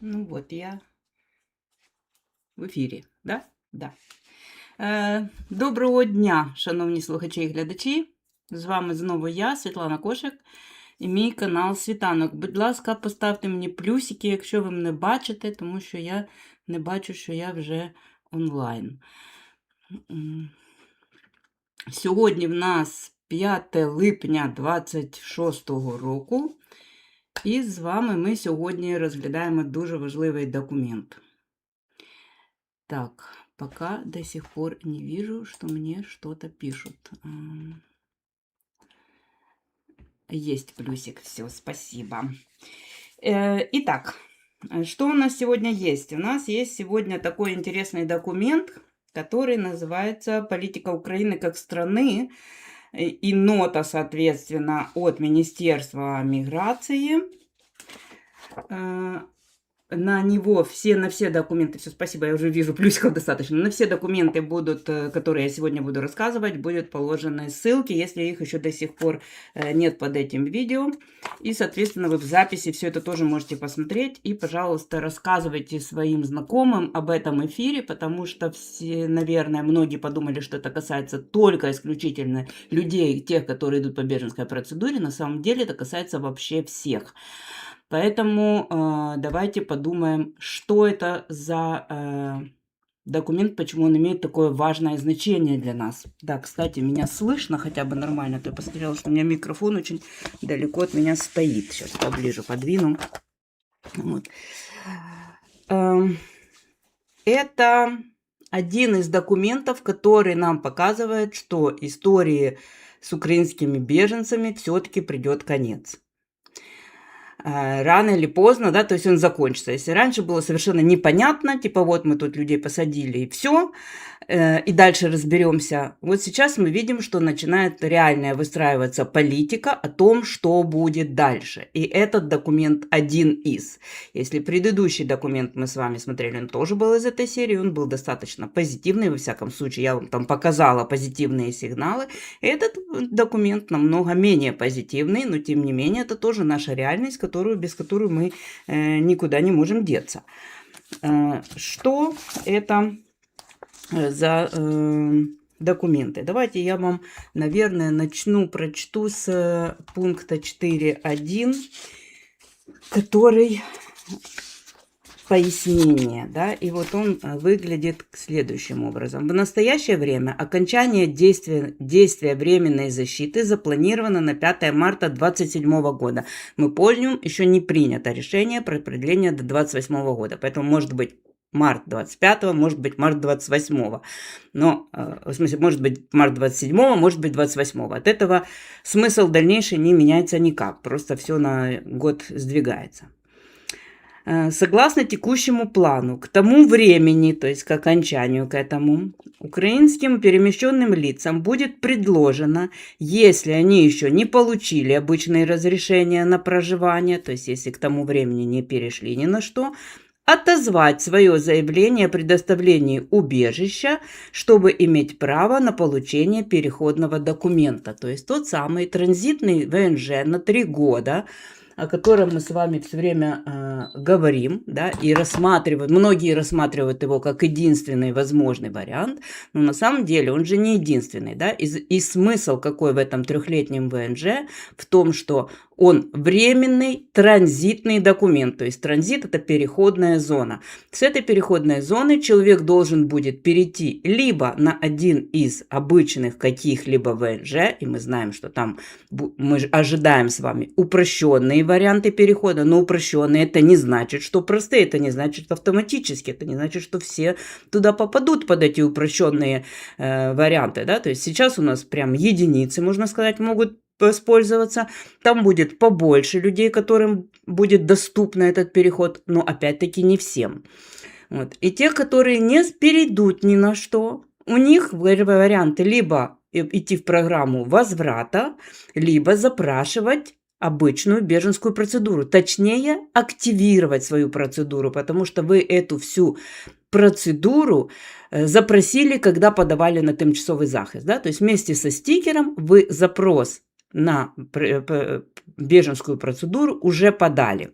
Ну вот, я в ефірі, да? Да. Доброго дня, шановні слухачі і глядачі. З вами знову я, Світлана Кошик, і мій канал Світанок. Будь ласка, поставте мені плюсики, якщо ви мене бачите, тому що я не бачу, що я вже онлайн. Сьогодні в нас 5 липня 26 року. І з вами ми сьогодні розглядаємо дуже важливий документ. Так, пока до сих пор не вижу, что мне что-то пишут. Есть плюсик, все, спасибо. Итак, что у нас сегодня есть? У нас есть сегодня такой интересный документ, который называется «Политика Украины как страны» и нота, соответственно, от Министерства миграции. На него на все документы, все, спасибо, я уже вижу, плюсиков достаточно, на все документы будут, которые я сегодня буду рассказывать, будут положены ссылки, если их еще до сих пор нет под этим видео. И, соответственно, вы в записи все это тоже можете посмотреть. И, пожалуйста, рассказывайте своим знакомым об этом эфире, потому что все, наверное, многие подумали, что это касается только исключительно людей, тех, которые идут по беженской процедуре. На самом деле это касается вообще всех. Поэтому давайте подумаем, что это за документ, почему он имеет такое важное значение для нас. Да, кстати, меня слышно хотя бы нормально. А то я посмотрела, что у меня микрофон очень далеко от меня стоит. Сейчас поближе подвину. Вот. Это один из документов, который нам показывает, что истории с украинскими беженцами все-таки придет конец. Рано или поздно, да, то есть он закончится. Если раньше было совершенно непонятно, типа вот мы тут людей посадили и все, и дальше разберемся. Вот сейчас мы видим, что начинает реальная выстраиваться политика о том, что будет дальше. И этот документ один из. Если предыдущий документ мы с вами смотрели, он тоже был из этой серии, он был достаточно позитивный, во всяком случае, я вам там показала позитивные сигналы. Этот документ намного менее позитивный, но тем не менее это тоже наша реальность, без которой мы никуда не можем деться. Что это за документы? Давайте я вам, наверное, прочту с пункта 4.1, который пояснение, да, и вот он выглядит следующим образом. В настоящее время окончание действия временной защиты запланировано на 5 марта 2027 года. Мы помним, еще не принято решение про продление до 2028 года, поэтому может быть март 25, может быть март 28. Но, в смысле, может быть март 27, может быть 28. От этого смысл дальнейший не меняется никак, просто все на год сдвигается. Согласно текущему плану, к тому времени, то есть к окончанию к этому, украинским перемещенным лицам будет предложено, если они еще не получили обычные разрешения на проживание, то есть если к тому времени не перешли ни на что, отозвать свое заявление о предоставлении убежища, чтобы иметь право на получение переходного документа, то есть тот самый транзитный ВНЖ на 3 года, о котором мы с вами все время говорим, да, и рассматривают, многие рассматривают его как единственный возможный вариант, но на самом деле он же не единственный, да, и смысл какой в этом 3-летнем ВНЖ в том, что он временный транзитный документ, то есть транзит – это переходная зона. С этой переходной зоны человек должен будет перейти либо на один из обычных каких-либо ВНЖ, и мы знаем, что там мы ожидаем с вами упрощенные варианты перехода, но упрощенные – это не значит, что простые, это не значит, что автоматически, это не значит, что все туда попадут под эти упрощенные варианты, да, то есть сейчас у нас прям единицы, можно сказать, могут воспользоваться, там будет побольше людей, которым будет доступен этот переход, но опять-таки не всем. Вот. И те, которые не перейдут ни на что, у них варианты либо идти в программу возврата, либо запрашивать обычную беженскую процедуру, точнее активировать свою процедуру, потому что вы эту всю процедуру запросили, когда подавали на тимчасовий захист, да? То есть вместе со стикером вы запрос на беженскую процедуру уже подали.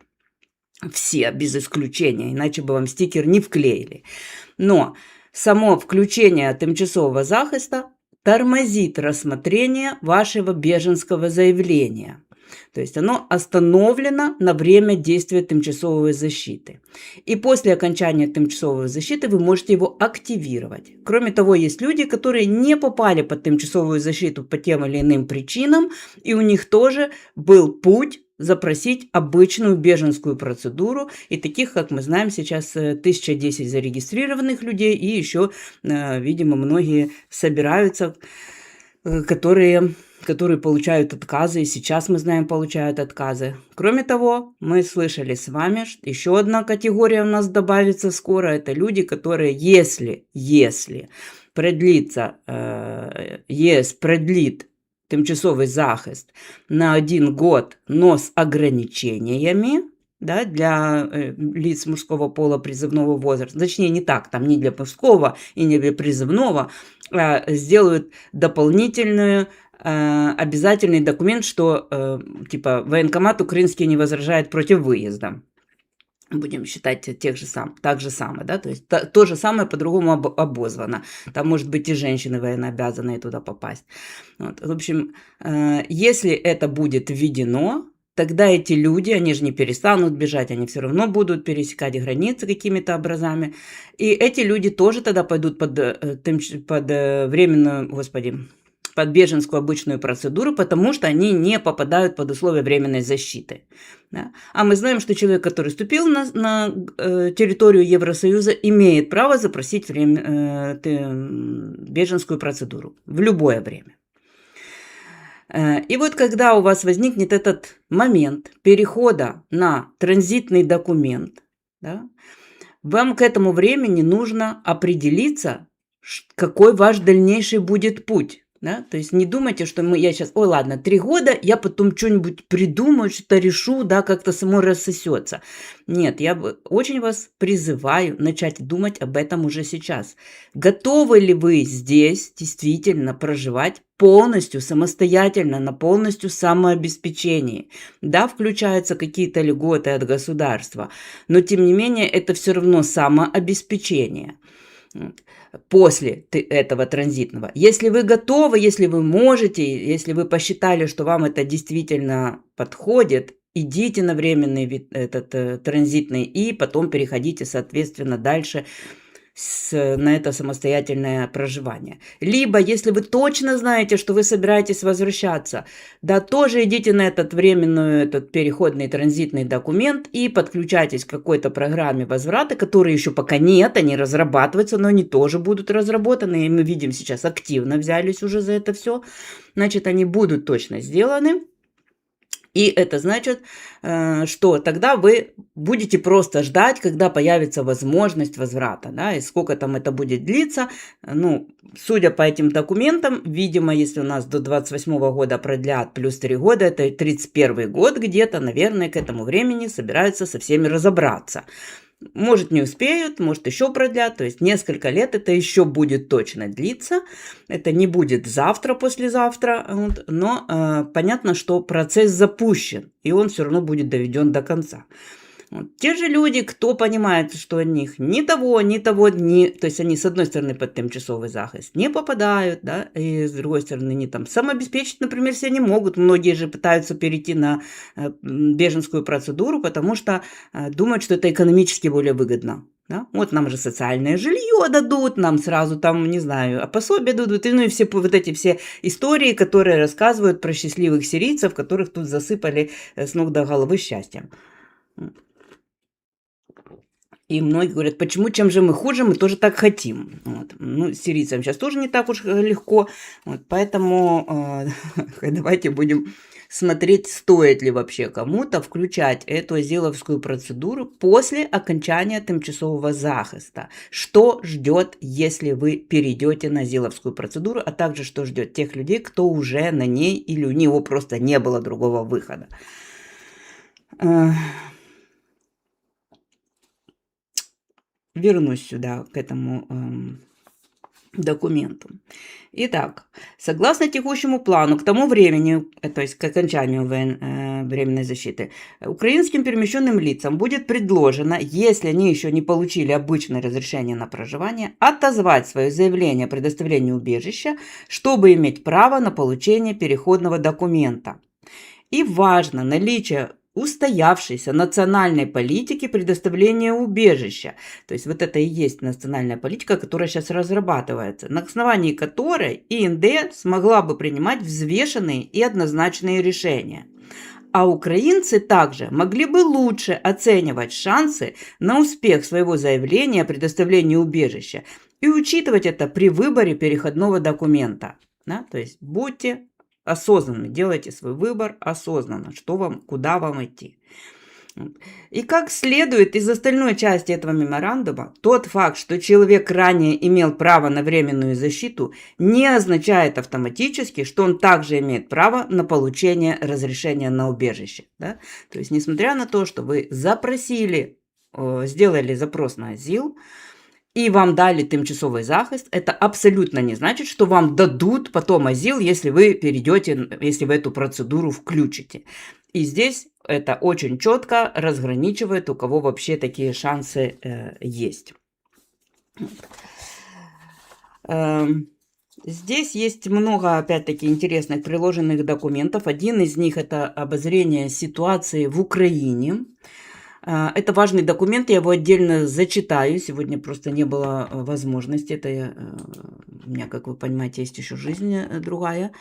Все, без исключения, иначе бы вам стикер не вклеили. Но само включение тимчасового захисту тормозит рассмотрение вашего беженского заявления. То есть оно остановлено на время действия тимчасовой защиты. И после окончания тимчасовой защиты вы можете его активировать. Кроме того, есть люди, которые не попали под тимчасовую защиту по тем или иным причинам, и у них тоже был путь запросить обычную беженскую процедуру. И таких, как мы знаем, сейчас 1010 зарегистрированных людей, и еще, видимо, многие собираются, которые получают отказы, и сейчас мы знаем, получают отказы. Кроме того, мы слышали с вами, что еще одна категория у нас добавится скоро, это люди, которые, если продлится, ЕС продлит тимчасовий захист на 1 год, но с ограничениями, да, для лиц мужского пола призывного возраста, точнее не так, там не для мужского и не для призывного, сделают дополнительную обязательный документ, что типа военкомат украинский не возражает против выезда. Будем считать так же самое, да, то есть то же самое по-другому обозвано. Там может быть и женщины военнообязанные туда попасть. Вот. В общем, если это будет введено, тогда эти люди, они же не перестанут бежать, они все равно будут пересекать границы какими-то образами. И эти люди тоже тогда пойдут под временную, под беженскую обычную процедуру, потому что они не попадают под условия временной защиты. Да? А мы знаем, что человек, который вступил на территорию Евросоюза, имеет право запросить беженскую процедуру в любое время. И вот когда у вас возникнет этот момент перехода на транзитный документ, да, вам к этому времени нужно определиться, какой ваш дальнейший будет путь. Да? То есть не думайте, что я сейчас, ой, ладно, 3 года, я потом что-нибудь придумаю, что-то решу, да, как-то само рассосется. Нет, я очень вас призываю начать думать об этом уже сейчас. Готовы ли вы здесь действительно проживать полностью самостоятельно, на полностью самообеспечении? Да, включаются какие-то льготы от государства, но тем не менее это все равно самообеспечение. После этого транзитного. Если вы готовы, если вы можете, если вы посчитали, что вам это действительно подходит, идите на временный этот транзитный и потом переходите, соответственно, дальше на это самостоятельное проживание. Либо, если вы точно знаете, что вы собираетесь возвращаться, да, тоже идите на этот временный, этот переходный транзитный документ и подключайтесь к какой-то программе возврата, которой еще пока нет, они разрабатываются, но они тоже будут разработаны, и мы видим сейчас активно взялись уже за это все, значит, они будут точно сделаны. И это значит, что тогда вы будете просто ждать, когда появится возможность возврата. Да, и сколько там это будет длиться. Ну, судя по этим документам, видимо, если у нас до 28 года продлят плюс 3 года, это 31 год где-то, наверное, к этому времени собираются со всеми разобраться. Может, не успеют, может, еще продлят. То есть несколько лет это еще будет точно длиться. Это не будет завтра, послезавтра. Вот, но понятно, что процесс запущен, и он все равно будет доведен до конца. Вот. Те же люди, кто понимает, что у них то есть они, с одной стороны, под тимчасовый захист не попадают, да, и с другой стороны, они там самообеспечить, например, себя не могут. Многие же пытаются перейти на беженскую процедуру, потому что думают, что это экономически более выгодно. Да? Вот нам же социальное жилье дадут, нам сразу там, не знаю, пособие дадут, ну и все вот эти все истории, которые рассказывают про счастливых сирийцев, которых тут засыпали с ног до головы счастьем. И многие говорят, почему, чем же мы хуже, мы тоже так хотим. Вот. Ну, сирийцам сейчас тоже не так уж легко, вот, поэтому давайте будем смотреть, стоит ли вообще кому-то включать эту азиловскую процедуру после окончания тимчасового захиста. Что ждет, если вы перейдете на азиловскую процедуру, а также что ждет тех людей, кто уже на ней или у него просто не было другого выхода. Вернусь сюда, к этому документу. Итак, согласно текущему плану, к тому времени, то есть к окончанию временной защиты. Украинским перемещенным лицам будет предложено, если они еще не получили обычное разрешение на проживание, отозвать свое заявление о предоставлении убежища, чтобы иметь право на получение переходного документа. И важно наличие устоявшейся национальной политики предоставления убежища. То есть вот это и есть национальная политика, которая сейчас разрабатывается, на основании которой ИНД смогла бы принимать взвешенные и однозначные решения. А украинцы также могли бы лучше оценивать шансы на успех своего заявления о предоставлении убежища и учитывать это при выборе переходного документа. Да? То есть будьте осознанно, делайте свой выбор осознанно, что вам, куда вам идти. И как следует из остальной части этого меморандума, тот факт, что человек ранее имел право на временную защиту, не означает автоматически, что он также имеет право на получение разрешения на убежище. Да? То есть, несмотря на то, что вы запросили, сделали запрос на азил, и вам дали тимчасовий захист, это абсолютно не значит, что вам дадут потом азил, если вы перейдете, если вы эту процедуру включите. И здесь это очень четко разграничивает, у кого вообще такие шансы есть. Здесь есть много, опять-таки, интересных приложенных документов. Один из них – это обозрение ситуации в Украине. Это важный документ, я его отдельно зачитаю. Сегодня просто не было возможности. Это у меня, как вы понимаете, есть еще жизнь другая.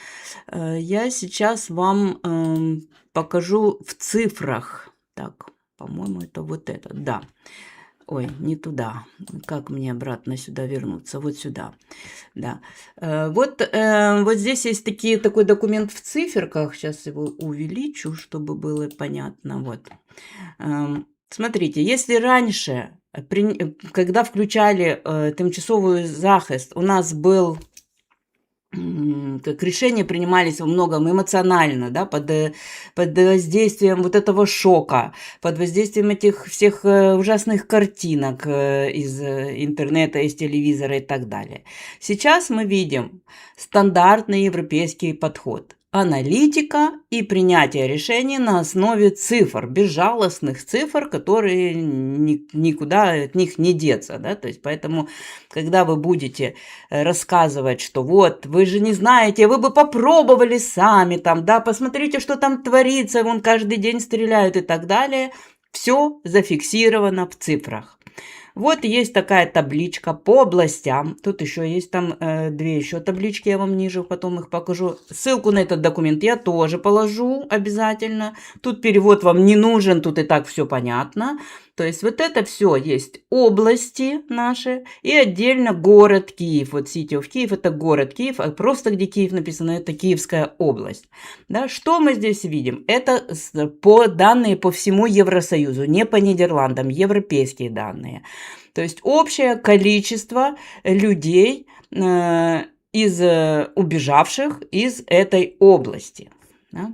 Я сейчас вам покажу в цифрах. Так, по-моему, это вот это. Да. Ой, не туда. Как мне обратно сюда вернуться? Вот сюда. Да. Вот здесь есть такой документ в циферках. Сейчас его увеличу, чтобы было понятно. Вот. Смотрите, если раньше, когда включали тимчасовый захист, у нас был, как решения принимались во многом эмоционально, да, под воздействием вот этого шока, под воздействием этих всех ужасных картинок из интернета, из телевизора и так далее. Сейчас мы видим стандартный европейский подход. Аналитика и принятие решений на основе цифр, безжалостных цифр, которые никуда от них не деться. Да? То есть, поэтому, когда вы будете рассказывать, что вот, вы же не знаете, вы бы попробовали сами, там, да, посмотрите, что там творится, вон каждый день стреляют и так далее, все зафиксировано в цифрах. Вот есть такая табличка по областям. Тут еще есть там две еще таблички, я вам ниже потом их покажу. Ссылку на этот документ я тоже положу обязательно. Тут перевод вам не нужен, тут и так все понятно. То есть вот это все есть области наши и отдельно город Киев. Вот City of Киев это город Киев, а просто где Киев написано, это Киевская область. Да, что мы здесь видим? Это данные по всему Евросоюзу, не по Нидерландам, европейские данные. То есть общее количество людей, убежавших из этой области. Да?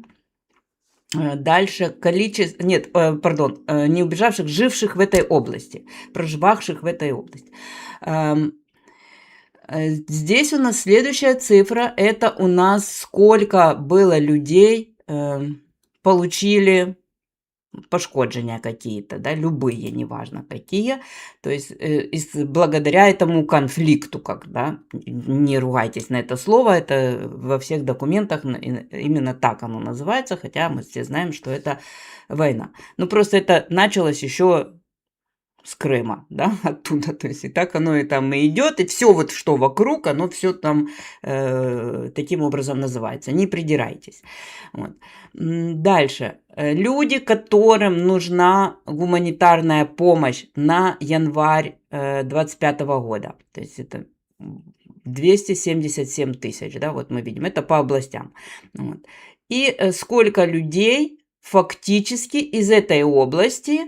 Дальше количество, не убежавших, живших в этой области, проживавших в этой области. Здесь у нас следующая цифра, это у нас сколько было людей получили пошкоджения какие-то, да, любые, неважно какие, то есть благодаря этому конфликту, не ругайтесь на это слово, это во всех документах именно так оно называется, хотя мы все знаем, что это война. Но просто это началось еще с Крыма, да, оттуда, то есть и так оно и там и идет, и все вот что вокруг, оно все там таким образом называется, не придирайтесь. Вот. Дальше. Люди, которым нужна гуманитарная помощь на январь 2025 года, то есть это 277 тысяч, да, вот мы видим, это по областям. Вот. И сколько людей фактически из этой области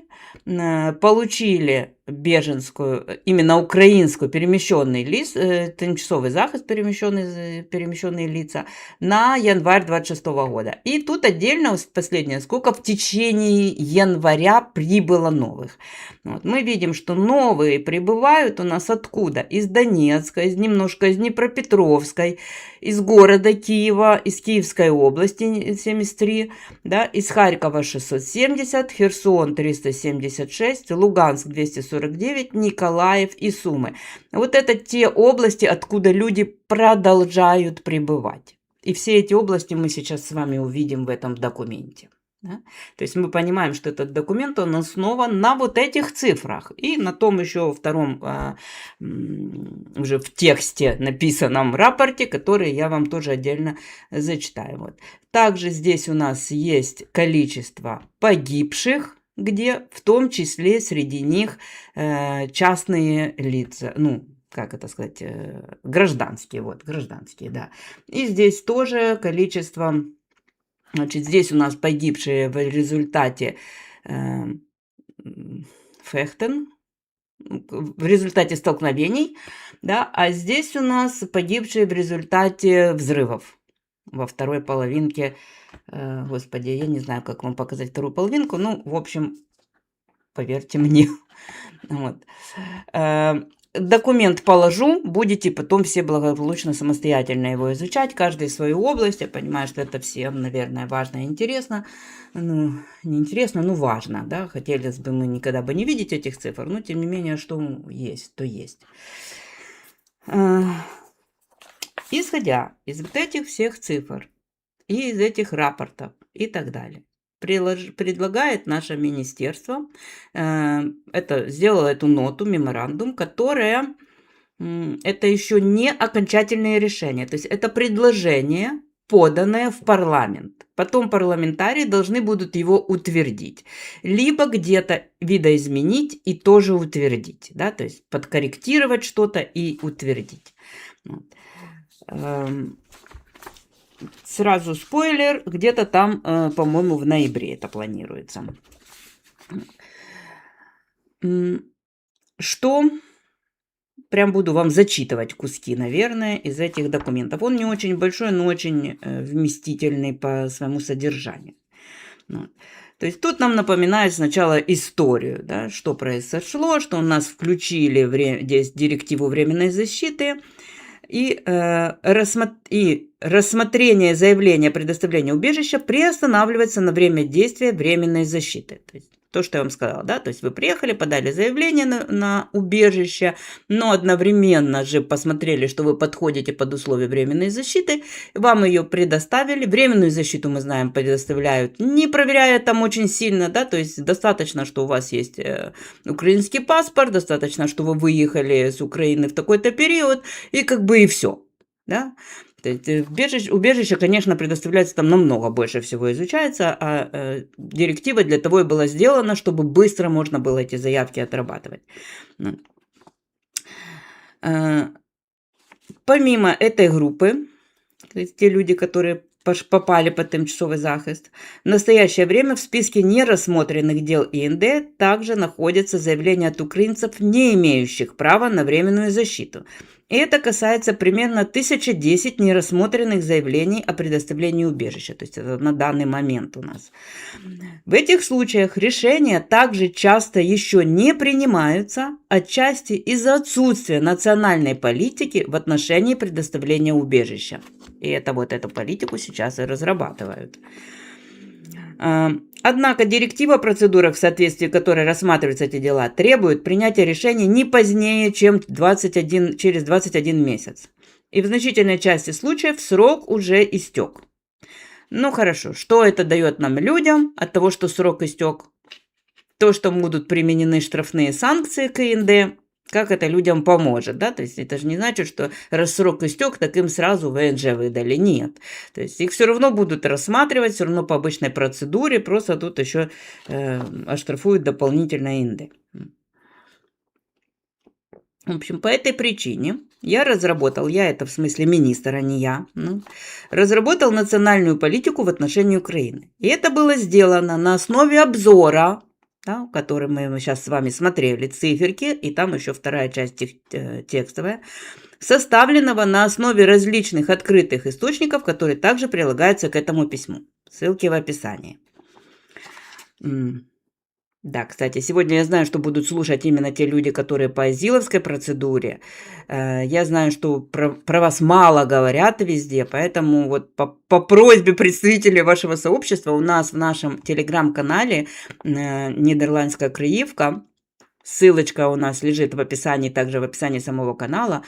получили беженскую, именно украинскую, перемещенный лист, тимчасовый захист, перемещенные лица, на январь 26 года. И тут отдельно, последнее, сколько в течение января прибыло новых. Вот. Мы видим, что новые прибывают у нас откуда? Из Донецка, немножко из Днепропетровской, из города Киева, из Киевской области 73, да, из Харькова 670, Херсон 376, Луганск 249, Николаев и Сумы. Вот это те области, откуда люди продолжают прибывать. И все эти области мы сейчас с вами увидим в этом документе. Да? То есть мы понимаем, что этот документ, он основан на вот этих цифрах. И на том еще втором, уже в тексте написанном рапорте, который я вам тоже отдельно зачитаю. Вот. Также здесь у нас есть количество погибших, где в том числе среди них частные лица, ну, как это сказать, гражданские, вот, гражданские, да. И здесь тоже количество, значит, здесь у нас погибшие в результате фехтен, в результате столкновений, да, а здесь у нас погибшие в результате взрывов во второй половинке. Господи, я не знаю, как вам показать вторую половинку, ну, в общем, поверьте мне. Вот. Документ положу, будете потом все благополучно самостоятельно его изучать, каждый в свою область. Я понимаю, что это всем, наверное, важно и интересно. Ну, не интересно, но важно, да. Хотелось бы мы никогда бы не видеть этих цифр, но тем не менее, что есть, то есть. Исходя из вот этих всех цифр и из этих рапортов и так далее, предлагает наше министерство, это сделало эту ноту, меморандум, которая, это еще не окончательное решение, то есть это предложение, поданное в парламент. Потом парламентарии должны будут его утвердить, либо где-то видоизменить и тоже утвердить, да, то есть подкорректировать что-то и утвердить. Вот. Сразу спойлер, где-то там, по-моему, в ноябре это планируется. Что? Прям буду вам зачитывать куски, наверное, из этих документов. Он не очень большой, но очень вместительный по своему содержанию. Вот. То есть тут нам напоминают сначала историю, да, что произошло, что у нас включили здесь директиву временной защиты, и рассмотрение заявления о предоставлении убежища приостанавливается на время действия временной защиты. То есть то, что я вам сказала, да, то есть вы приехали, подали заявление на убежище, но одновременно же посмотрели, что вы подходите под условия временной защиты, вам ее предоставили. Временную защиту, мы знаем, предоставляют, не проверяя там очень сильно, да, то есть достаточно, что у вас есть украинский паспорт, достаточно, что вы выехали с Украины в такой-то период, и как бы и все, да. Убежище, конечно, предоставляется там намного больше всего изучается, а директива для того и была сделана, чтобы быстро можно было эти заявки отрабатывать. Помимо этой группы, то есть те люди, которые попали под тимчасовий захист, в настоящее время в списке нерассмотренных дел ИНД также находятся заявления от украинцев, не имеющих права на временную защиту. И это касается примерно 1010 нерассмотренных заявлений о предоставлении убежища. То есть это на данный момент у нас. В этих случаях решения также часто еще не принимаются, отчасти из-за отсутствия национальной политики в отношении предоставления убежища. И это вот эту политику сейчас и разрабатывают. Однако директива о процедурах, в соответствии с которой рассматриваются эти дела, требует принятия решения не позднее, чем через 21 месяц. И в значительной части случаев срок уже истек. Ну хорошо, что это дает нам людям от того, что срок истек? То, что будут применены штрафные санкции к ИНД, как это людям поможет, да, то есть это же не значит, что раз срок истек, так им сразу ВНЖ выдали, нет, то есть их все равно будут рассматривать, все равно по обычной процедуре, просто тут еще оштрафуют дополнительно ИНД. В общем, по этой причине я это в смысле министр, а не я, разработал национальную политику в отношении Украины. И это было сделано на основе обзора да, который мы сейчас с вами смотрели, циферки, и там еще вторая часть текстовая, составленного на основе различных открытых источников, которые также прилагаются к этому письму. Ссылки в описании. Да, кстати, сегодня я знаю, что будут слушать именно те люди, которые по азиловской процедуре. Я знаю, что про вас мало говорят везде, поэтому вот по просьбе представителей вашего сообщества у нас в нашем телеграм-канале «Нидерландская краевка», ссылочка у нас лежит в описании, также в описании самого канала.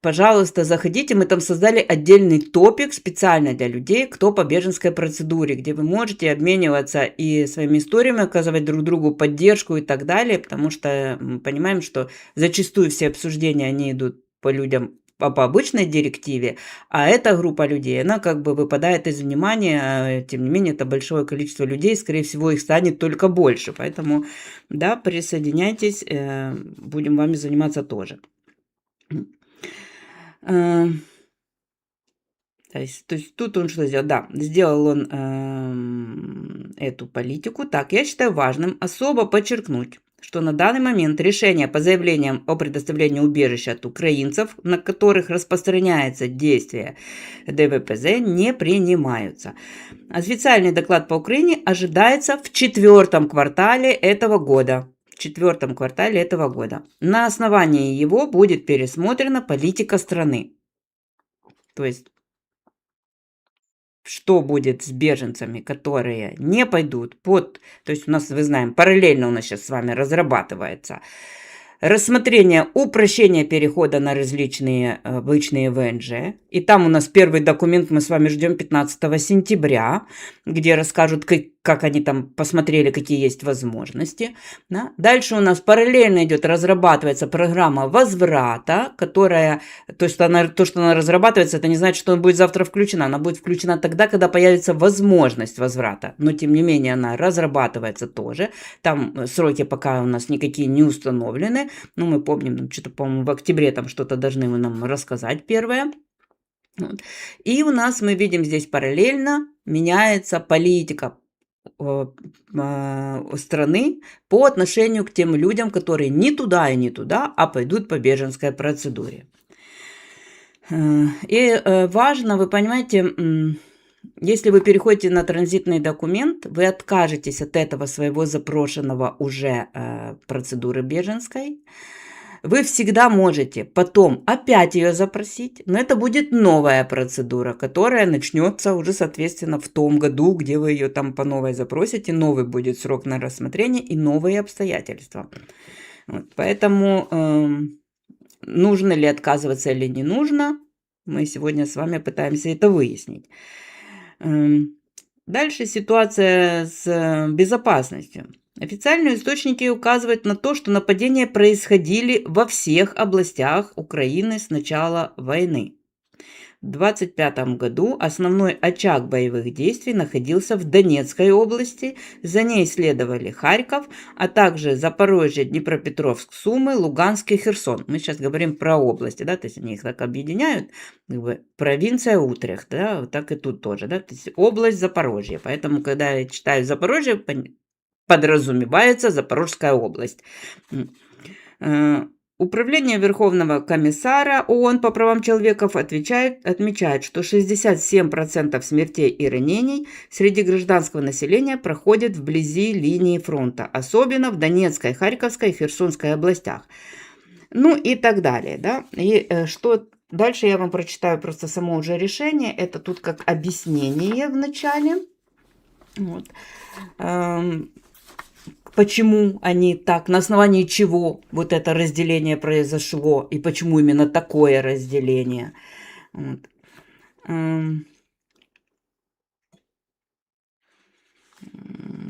Пожалуйста, заходите, мы там создали отдельный топик специально для людей, кто по беженской процедуре, где вы можете обмениваться и своими историями, оказывать друг другу поддержку и так далее, потому что мы понимаем, что зачастую все обсуждения, они идут по людям по обычной директиве, а эта группа людей, она как бы выпадает из внимания, тем не менее, это большое количество людей, скорее всего, их станет только больше, поэтому, да, присоединяйтесь, будем вами заниматься тоже. То есть тут он что сделал? Да, сделал он эту политику. Так, я считаю важным особо подчеркнуть, что на данный момент решения по заявлениям о предоставлении убежища от украинцев, на которых распространяется действие ДВПЗ, не принимаются. Официальный доклад по Украине ожидается в 4-м квартале этого года. В 4-м квартале этого года. На основании его будет пересмотрена политика страны. То есть, что будет с беженцами, которые не пойдут под... То есть у нас, вы знаем, параллельно у нас сейчас с вами разрабатывается рассмотрение упрощения перехода на различные обычные ВНЖ. И там у нас первый документ мы с вами ждем 15 сентября, где расскажут, как они там посмотрели, какие есть возможности. Да? Дальше у нас параллельно идет, разрабатывается программа возврата, которая, то, что она разрабатывается, это не значит, что она будет завтра включена. Она будет включена тогда, когда появится возможность возврата. Но, тем не менее, она разрабатывается тоже. Там сроки пока у нас никакие не установлены. Ну, мы помним, что-то, по-моему, в октябре там что-то должны вы нам рассказать первое. Вот. И у нас мы видим здесь параллельно меняется политика страны по отношению к тем людям, которые не туда и не туда, а пойдут по беженской процедуре. И важно, вы понимаете, если вы переходите на транзитный документ, вы откажетесь от этого своего запрошенного уже процедуры беженской. Вы всегда можете потом опять ее запросить, но это будет новая процедура, которая начнется уже, соответственно, в том году, где вы ее там по новой запросите. Новый будет срок на рассмотрение и новые обстоятельства. Вот, поэтому нужно ли отказываться или не нужно, мы сегодня с вами пытаемся это выяснить. Дальше ситуация с безопасностью. Официальные источники указывают на то, что нападения происходили во всех областях Украины с начала войны. В 1925 году основной очаг боевых действий находился в Донецкой области, за ней следовали Харьков, а также Запорожье, Днепропетровск, Сумы, Луганск и Херсон. Мы сейчас говорим про области, да, то есть они их так объединяют, как бы провинция Утрехт, да, вот так и тут тоже, да, то есть область Запорожья. Поэтому, когда я читаю Запорожье, подразумевается Запорожская область. Управление Верховного комиссара ООН по правам человека отмечает, что 67% смертей и ранений среди гражданского населения проходят вблизи линии фронта, особенно в Донецкой, Харьковской и Херсонской областях. Ну и так далее. Да? И что дальше я вам прочитаю просто само уже решение. Это тут как объяснение в начале. Вот. Почему они так, на основании чего вот это разделение произошло, и почему именно такое разделение. Вот.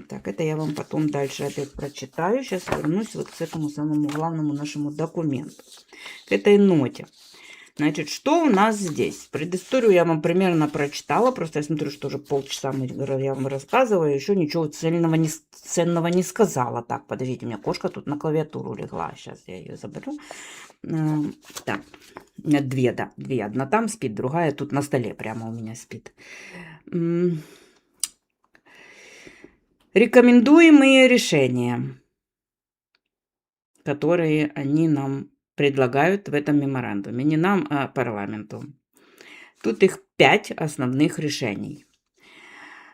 Так, это я вам потом дальше опять прочитаю. Сейчас вернусь вот к этому самому главному нашему документу, к этой ноте. Значит, что у нас здесь? Предысторию я вам примерно прочитала. Просто я смотрю, что уже полчаса я вам рассказываю. Еще ничего ценного не сказала. Так, подождите, у меня кошка тут на клавиатуру легла. Сейчас я ее заберу. Так, две. Одна там спит, другая тут на столе прямо у меня спит. Рекомендуемые решения, которые они нам предлагают в этом меморандуме. Не нам, а парламенту. Тут их 5 основных решений.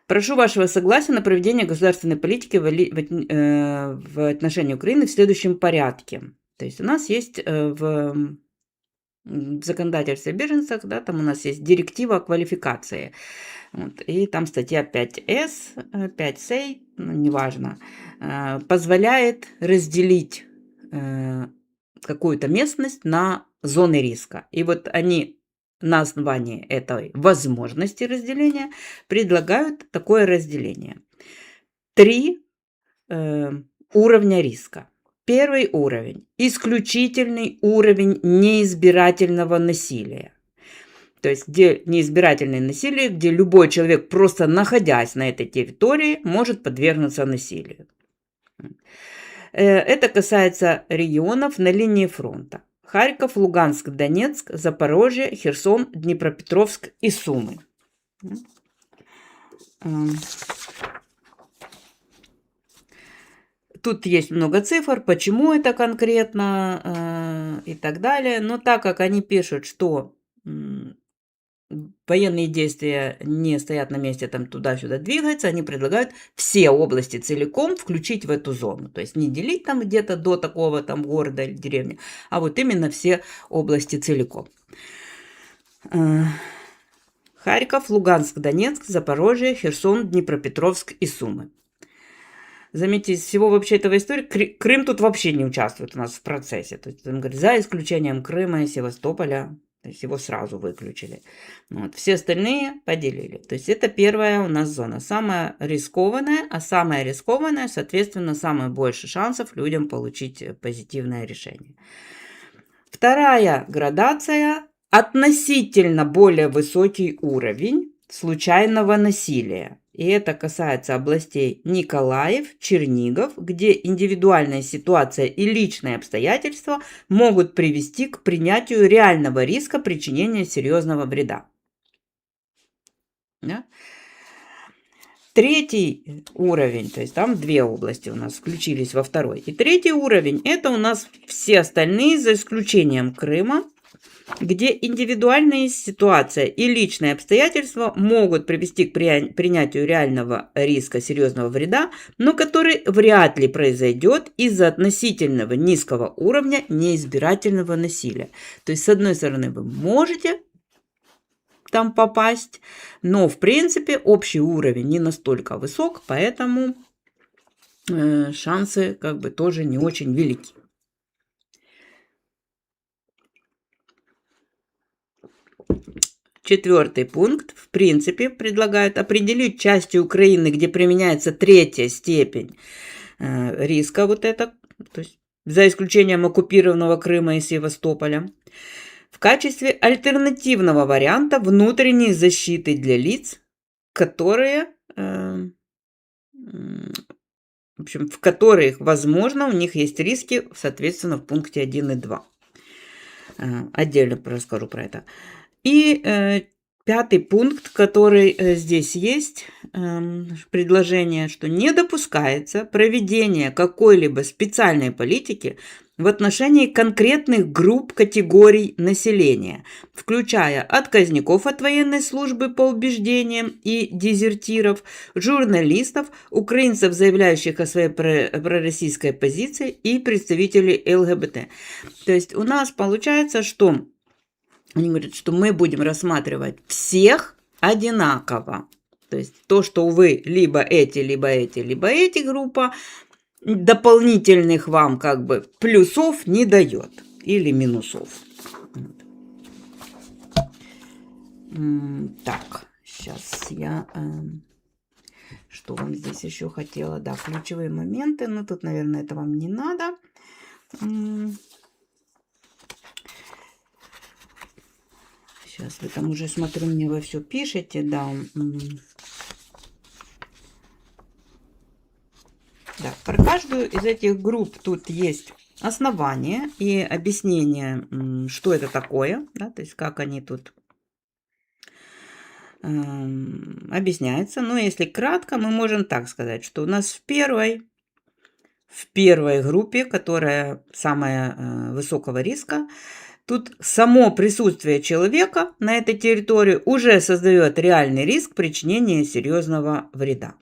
Прошу вашего согласия на проведение государственной политики в отношении Украины в следующем порядке. То есть у нас есть в законодательстве о беженцах, да, там у нас есть директива о квалификации. Вот, и там статья 5С, 5С, ну, неважно, позволяет разделить какую-то местность на зоны риска. И вот они на основании этой возможности разделения предлагают такое разделение. 3 уровня риска. Первый уровень – исключительный уровень неизбирательного насилия. То есть, где неизбирательное насилие, где любой человек, просто находясь на этой территории, может подвергнуться насилию. Это касается регионов на линии фронта. Харьков, Луганск, Донецк, Запорожье, Херсон, Днепропетровск и Сумы. Тут есть много цифр, почему это конкретно и так далее. Но так как они пишут, что военные действия не стоят на месте, там туда-сюда двигаются, они предлагают все области целиком включить в эту зону. То есть не делить там где-то до такого там города или деревни, а вот именно все области целиком. Харьков, Луганск, Донецк, Запорожье, Херсон, Днепропетровск и Сумы. Заметьте, из всего вообще этого истории, Крым тут вообще не участвует у нас в процессе. То есть, он говорит, за исключением Крыма и Севастополя, то есть его сразу выключили. Вот. Все остальные поделили. То есть это первая у нас зона. Самая рискованная, а самая рискованная, соответственно, самое больше шансов людям получить позитивное решение. Вторая градация – относительно более высокий уровень случайного насилия. И это касается областей Николаев, Чернигов, где индивидуальная ситуация и личные обстоятельства могут привести к принятию реального риска причинения серьезного вреда. Да? Третий уровень, то есть там 2 области у нас включились во второй. И третий уровень – это у нас все остальные, за исключением Крыма, где индивидуальная ситуация и личные обстоятельства могут привести к принятию реального риска серьезного вреда, но который вряд ли произойдет из-за относительного низкого уровня неизбирательного насилия. То есть, с одной стороны, вы можете там попасть, но, в принципе, общий уровень не настолько высок, поэтому шансы как бы тоже не очень велики. Четвертый пункт, в принципе, предлагает определить части Украины, где применяется 3-я степень риска, вот это, то есть за исключением оккупированного Крыма и Севастополя, в качестве альтернативного варианта внутренней защиты для лиц, которые, в общем, в которых, возможно, у них есть риски, соответственно, в пункте 1 и 2. Отдельно расскажу про это. И 5-й пункт, который здесь есть, предложение, что не допускается проведение какой-либо специальной политики в отношении конкретных групп категорий населения, включая отказников от военной службы по убеждениям и дезертиров, журналистов, украинцев, заявляющих о своей пророссийской позиции, и представителей ЛГБТ. То есть у нас получается, что они говорят, что мы будем рассматривать всех одинаково. То есть то, что вы либо эти, либо эти, либо эти группа, дополнительных вам как бы плюсов не дает. Или минусов. Так, сейчас я... Что вам здесь еще хотела? Да, ключевые моменты. Но тут, наверное, это вам не надо. Сейчас вы там уже, смотрю, мне вы все пишете, да. Да, про каждую из этих групп тут есть основание и объяснение, что это такое, да, то есть как они тут объясняется. Но если кратко, мы можем так сказать, что у нас в первой группе, которая самая высокого риска, тут само присутствие человека на этой территории уже создает реальный риск причинения серьезного вреда.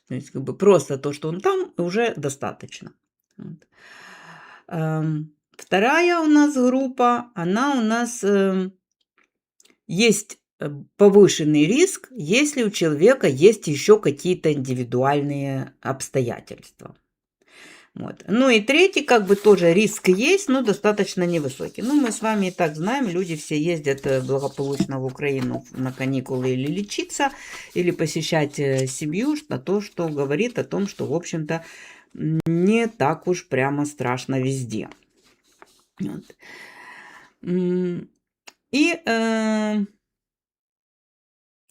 То есть, как бы просто то, что он там, уже достаточно. Вот. Вторая у нас группа, она у нас есть повышенный риск, если у человека есть еще какие-то индивидуальные обстоятельства. Вот. Ну и третий, как бы тоже риск есть, но достаточно невысокий. Ну, мы с вами и так знаем, люди все ездят благополучно в Украину на каникулы или лечиться, или посещать семью, на то, что говорит о том, что, в общем-то, не так уж прямо страшно везде. Вот. И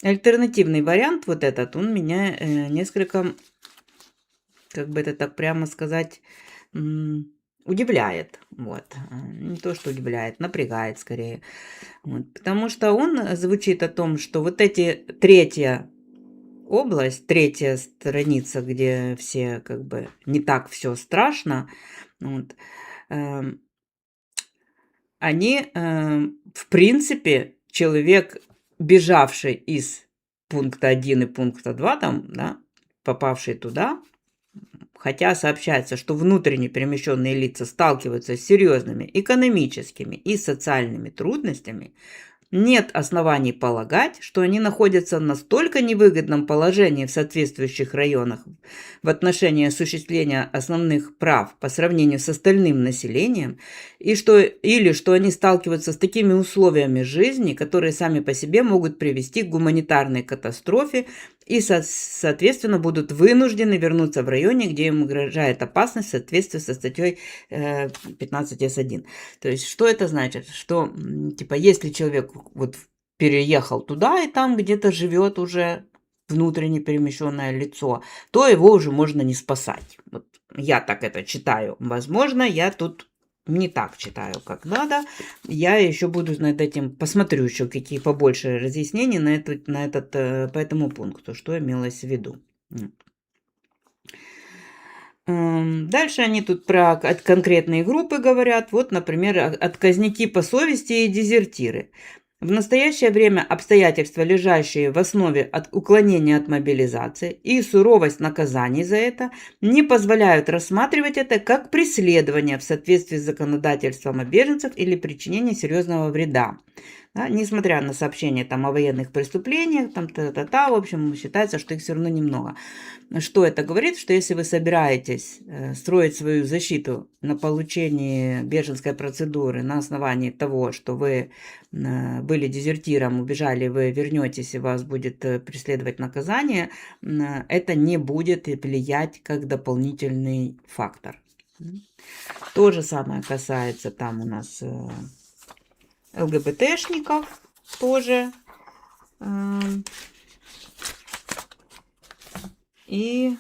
альтернативный вариант, вот этот, он меня несколько, как бы это так прямо сказать, удивляет. Вот. Не то, что удивляет, напрягает скорее. Вот. Потому что он звучит о том, что вот эти третья область, третья страница, где все как бы не так все страшно, вот, они, в принципе, человек, бежавший из пункта 1 и пункта 2, там, да, попавший туда, хотя сообщается, что внутренне перемещенные лица сталкиваются с серьезными экономическими и социальными трудностями, нет оснований полагать, что они находятся в настолько невыгодном положении в соответствующих районах в отношении осуществления основных прав по сравнению с остальным населением, или что они сталкиваются с такими условиями жизни, которые сами по себе могут привести к гуманитарной катастрофе и, соответственно, будут вынуждены вернуться в районе, где им угрожает опасность в соответствии со статьей 15С1. То есть, что это значит? Что, типа, если человек вот переехал туда и там где-то живет уже внутренне перемещенное лицо, то его уже можно не спасать. Вот я так это читаю. Возможно, я тут не так читаю, как надо. Я еще буду над этим, посмотрю еще какие побольше разъяснений по этому пункту, что имелось в виду. Дальше они тут про конкретные группы говорят. Вот, например, отказники по совести и дезертиры. В настоящее время обстоятельства, лежащие в основе уклонения от мобилизации и суровость наказаний за это, не позволяют рассматривать это как преследование в соответствии с законодательством о беженцах или причинение серьезного вреда. Да, несмотря на сообщения там, о военных преступлениях, там, в общем, считается, что их все равно немного. Что это говорит? Что если вы собираетесь строить свою защиту на получении беженской процедуры на основании того, что вы были дезертиром, убежали, вы вернетесь и вас будет преследовать наказание, это не будет влиять как дополнительный фактор. То же самое касается там у нас ЛГБТшников тоже. И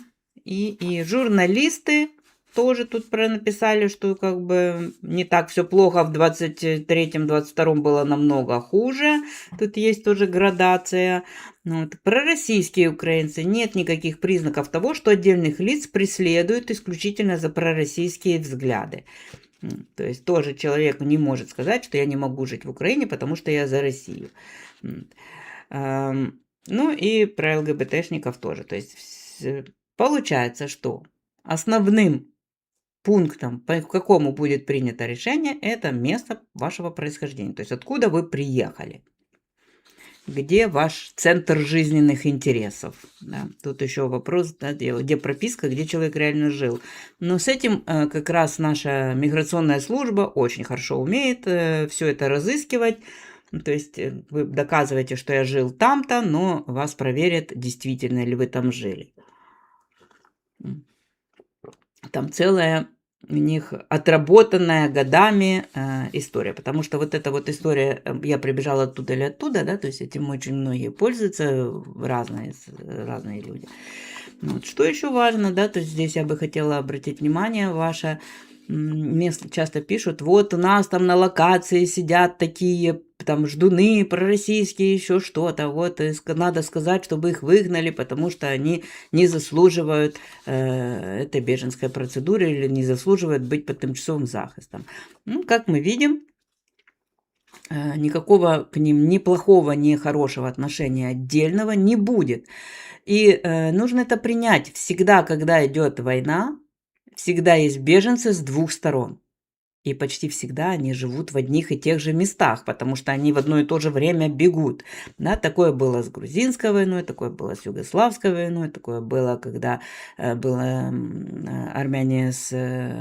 журналисты тоже тут написали, что как бы не так все плохо, в 23-22 было намного хуже. Тут есть тоже градация. Вот. Пророссийские украинцы. Нет никаких признаков того, что отдельных лиц преследуют исключительно за пророссийские взгляды. То есть тоже человек не может сказать, что я не могу жить в Украине, потому что я за Россию. Ну и про ЛГБТшников тоже. То есть получается, что основным пунктом, по какому будет принято решение, это место вашего происхождения. То есть откуда вы приехали. Где ваш центр жизненных интересов. Да? Тут еще вопрос, да, где прописка, где человек реально жил. Но с этим как раз наша миграционная служба очень хорошо умеет все это разыскивать. То есть вы доказываете, что я жил там-то, но вас проверят, действительно ли вы там жили. Там целая у них отработанная годами история. Потому что вот эта вот история, я прибежала оттуда или оттуда, да, то есть этим очень многие пользуются, разные люди. Вот. Что еще важно, да, то есть здесь я бы хотела обратить внимание ваше, мне часто пишут, вот у нас там на локации сидят такие там ждуны пророссийские, еще что-то. Вот надо сказать, чтобы их выгнали, потому что они не заслуживают этой беженской процедуры или не заслуживают быть под тимчасовым захистом. Ну, как мы видим, никакого к ним ни плохого, ни хорошего отношения отдельного не будет. И нужно это принять. Всегда, когда идет война, всегда есть беженцы с двух сторон. И почти всегда они живут в одних и тех же местах, потому что они в одно и то же время бегут. Да, такое было с грузинской войной, такое было с югославской войной, такое было, когда было армяне с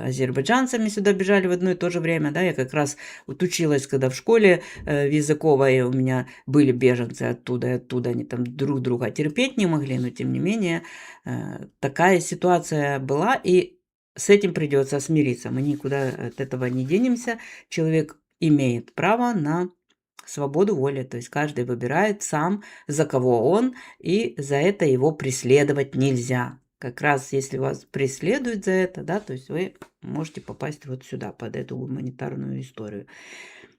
азербайджанцами сюда бежали в одно и то же время. Да, я как раз вот училась, когда в школе в языковой у меня были беженцы оттуда и оттуда, они там друг друга терпеть не могли, но тем не менее такая ситуация была, и с этим придется смириться. Мы никуда от этого не денемся. Человек имеет право на свободу воли. То есть каждый выбирает сам, за кого он, и за это его преследовать нельзя. Как раз если вас преследуют за это, да, то есть вы можете попасть вот сюда, под эту гуманитарную историю.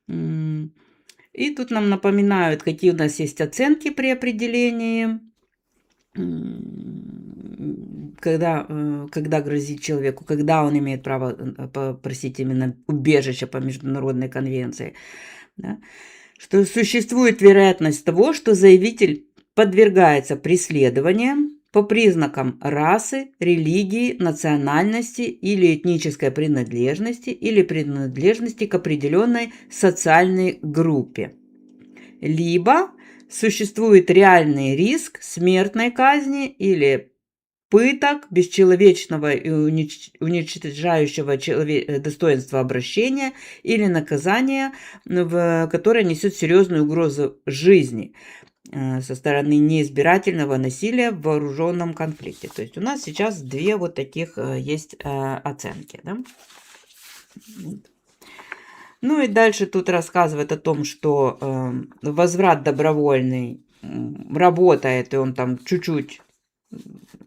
И тут нам напоминают, какие у нас есть оценки при определении, когда грозит человеку, когда он имеет право попросить именно убежища по международной конвенции. Да? Что существует вероятность того, что заявитель подвергается преследованиям по признакам расы, религии, национальности или этнической принадлежности или принадлежности к определенной социальной группе. Либо существует реальный риск смертной казни или пыток, бесчеловечного и уничтожающего достоинства обращения или наказания, которое несет серьезную угрозу жизни со стороны неизбирательного насилия в вооруженном конфликте. То есть у нас сейчас две вот таких есть оценки. Да? Ну и дальше тут рассказывает о том, что возврат добровольный работает, и он там чуть-чуть,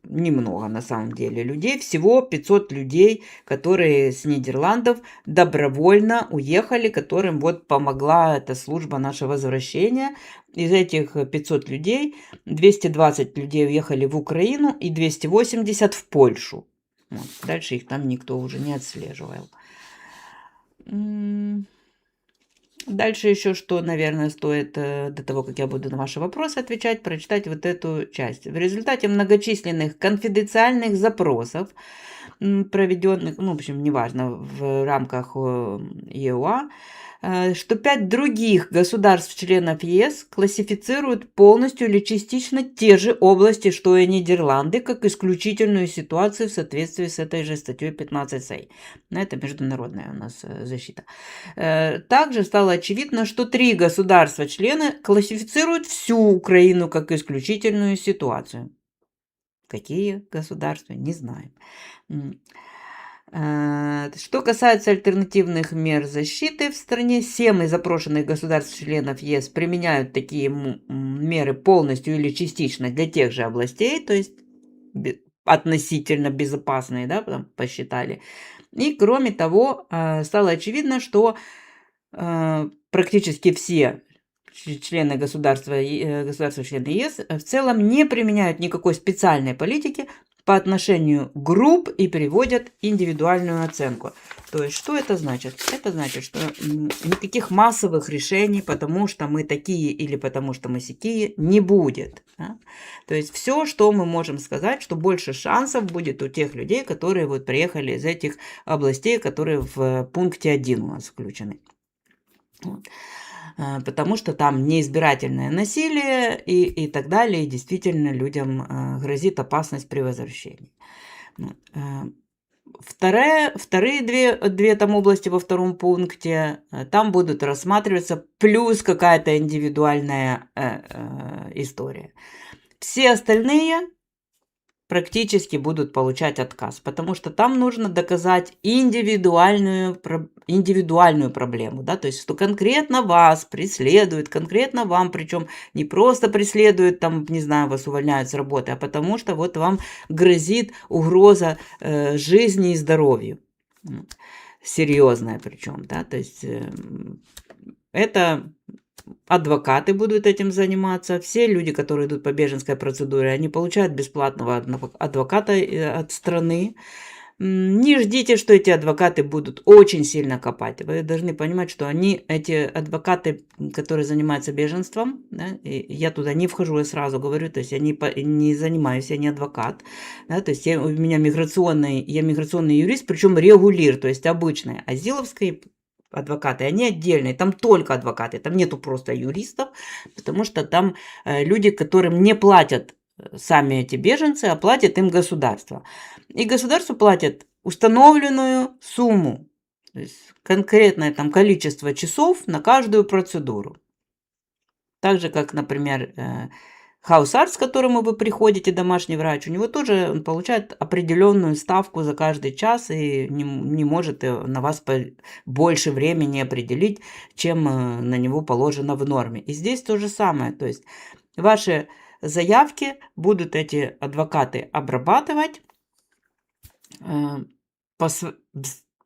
немного на самом деле людей, всего 500 людей, которые с Нидерландов добровольно уехали, которым вот помогла эта служба нашего возвращения. Из этих 500 людей 220 людей уехали в Украину и 280 в Польшу. Вот. Дальше их там никто уже не отслеживал. Дальше еще что, наверное, стоит до того, как я буду на ваши вопросы отвечать, прочитать вот эту часть. В результате многочисленных конфиденциальных запросов, проведенных, ну, в общем, неважно, в рамках ЕУА, что 5 других государств-членов ЕС классифицируют полностью или частично те же области, что и Нидерланды, как исключительную ситуацию в соответствии с этой же статьей 15 Это международная у нас защита. Также стало очевидно, что 3 государства-члены классифицируют всю Украину как исключительную ситуацию. Какие государства? Не знаем. Что касается альтернативных мер защиты в стране, 7 из запрошенных государств-членов ЕС применяют такие меры полностью или частично для тех же областей, то есть относительно безопасные, да, посчитали. И кроме того, стало очевидно, что практически все члены государства-члены ЕС в целом не применяют никакой специальной политики по отношению к групп и переводят индивидуальную оценку. То есть, что это значит? Это значит, что никаких массовых решений, потому что мы такие или потому что мы сякие, не будет. Да? То есть, все, что мы можем сказать, что больше шансов будет у тех людей, которые вот приехали из этих областей, которые в пункте 1 у нас включены. Вот. Потому что там неизбирательное насилие и так далее, и действительно людям грозит опасность при возвращении. Вторые две там области во втором пункте, там будут рассматриваться плюс какая-то индивидуальная история. Все остальные практически будут получать отказ, потому что там нужно доказать индивидуальную проблему, да, то есть, что конкретно вас преследуют, конкретно вам, причем не просто преследуют, там, не знаю, вас увольняют с работы, а потому что вот вам грозит угроза жизни и здоровью, серьезная причем, да, то есть это адвокаты будут этим заниматься. Все люди, которые идут по беженской процедуре, они получают бесплатного адвоката от страны. Не ждите, что эти адвокаты будут очень сильно копать. Вы должны понимать, что эти адвокаты, которые занимаются беженством, да, и я туда не вхожу, я сразу говорю, то есть я не занимаюсь, я не адвокат, да, то есть я миграционный юрист, причем регулир, то есть обычный. Азиловские адвокаты, они отдельные, там только адвокаты, там нету просто юристов, потому что там люди, которым не платят сами эти беженцы, а платит им государство. И государство платит установленную сумму, то есть конкретное там количество часов на каждую процедуру. Так же, как, например, хаусарт, с которым вы приходите, домашний врач, у него тоже он получает определенную ставку за каждый час и не может на вас больше времени определить, чем на него положено в норме. И здесь то же самое, то есть ваши заявки будут эти адвокаты обрабатывать в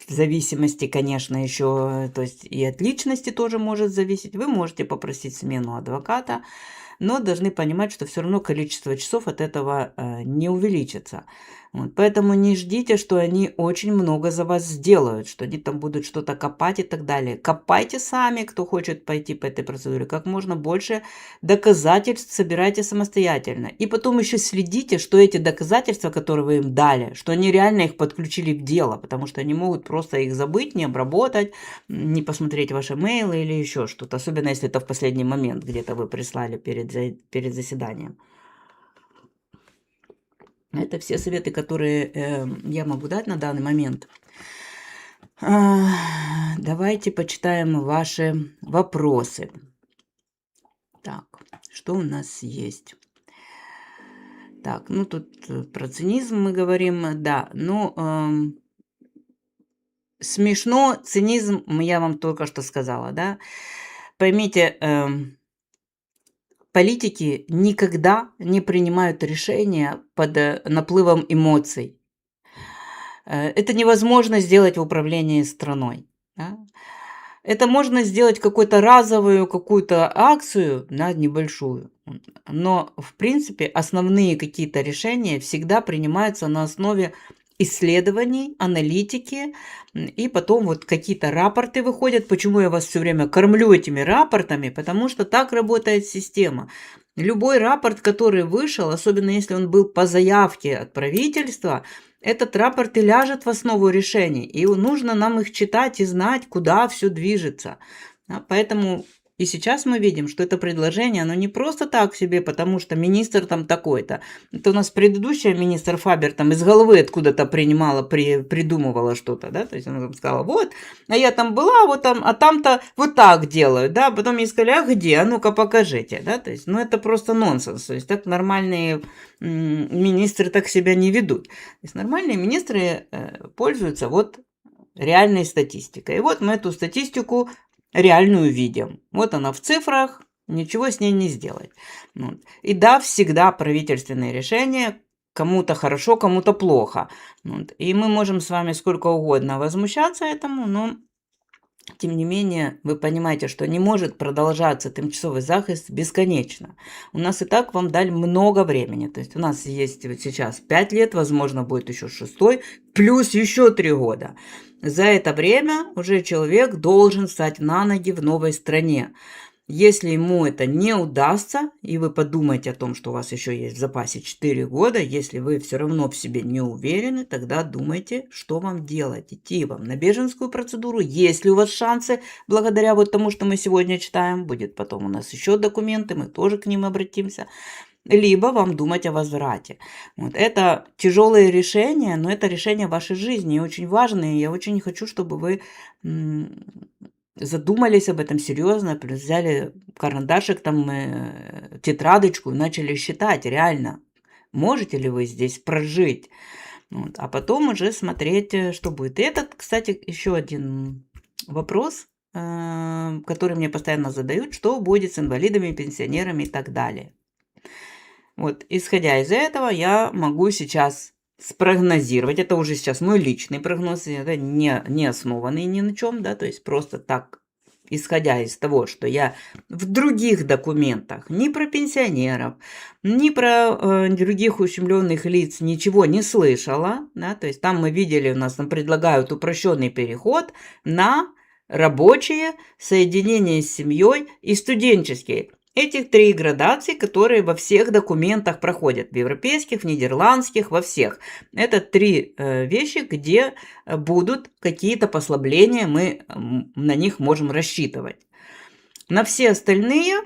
зависимости, конечно, еще, то есть и от личности тоже может зависеть. Вы можете попросить смену адвоката, но должны понимать, что все равно количество часов от этого не увеличится. Вот. Поэтому не ждите, что они очень много за вас сделают, что они там будут что-то копать и так далее. Копайте сами, кто хочет пойти по этой процедуре, как можно больше доказательств собирайте самостоятельно. И потом еще следите, что эти доказательства, которые вы им дали, что они реально их подключили к делу, потому что они могут просто их забыть, не обработать, не посмотреть ваши мейлы или еще что-то, особенно если это в последний момент где-то вы прислали перед заседанием. Это все советы, которые я могу дать на данный момент. Давайте почитаем ваши вопросы. Так, что у нас есть? Так, ну тут про цинизм мы говорим, да, ну, смешно, цинизм, я вам только что сказала, да. Поймите, политики никогда не принимают решения под наплывом эмоций. Это невозможно сделать в управлении страной. Да? Это можно сделать какую-то акцию, да, небольшую. Но, в принципе, основные какие-то решения всегда принимаются на основе исследований, аналитики, и потом вот какие-то рапорты выходят. Почему я вас все время кормлю этими рапортами? Потому что так работает система. Любой рапорт, который вышел, особенно если он был по заявке от правительства, этот рапорт и ляжет в основу решений. И нужно нам их читать и знать, куда все движется. Поэтому и сейчас мы видим, что это предложение, оно не просто так себе, потому что министр там такой-то. Это у нас предыдущая министр Фабер там из головы откуда-то придумывала что-то, да, то есть она там сказала, вот, а я там была, вот там, а там-то вот так делают, да, потом ей сказали, а где, а ну-ка покажите, да, то есть, ну это просто нонсенс, то есть так нормальные министры так себя не ведут. То есть нормальные министры пользуются вот реальной статистикой. И вот мы эту статистику реальную видим. Вот она в цифрах, ничего с ней не сделать. Вот. И да, всегда правительственные решения, кому-то хорошо, кому-то плохо. Вот. И мы можем с вами сколько угодно возмущаться этому, но тем не менее, вы понимаете, что не может продолжаться тимчасовый захист бесконечно. У нас и так вам дали много времени. То есть у нас есть вот сейчас 5 лет, возможно, будет еще 6, плюс еще 3 года. За это время уже человек должен встать на ноги в новой стране. Если ему это не удастся, и вы подумаете о том, что у вас еще есть в запасе 4 года, если вы все равно в себе не уверены, тогда думайте, что вам делать. Идти вам на беженскую процедуру, есть ли у вас шансы, благодаря вот тому, что мы сегодня читаем, будет потом у нас еще документы, мы тоже к ним обратимся. Либо вам думать о возврате. Вот. Это тяжелые решения, но это решения вашей жизни, и очень важные. Я очень хочу, чтобы вы задумались об этом серьезно, взяли карандашик, там, тетрадочку и начали считать реально, можете ли вы здесь прожить. Вот. А потом уже смотреть, что будет. И это, кстати, еще один вопрос, который мне постоянно задают, что будет с инвалидами, пенсионерами и так далее. Вот, исходя из этого, я могу сейчас спрогнозировать, это уже сейчас мой личный прогноз, это не основанный ни на чем, да, то есть просто так исходя из того, что я в других документах ни про пенсионеров, ни про других ущемленных лиц ничего не слышала, да, то есть там мы видели, у нас там предлагают упрощенный переход на рабочие, соединение с семьей и студенческие. Этих 3 градации, которые во всех документах проходят, в европейских, в нидерландских, во всех. Это 3 вещи, где будут какие-то послабления, мы на них можем рассчитывать. На все остальные,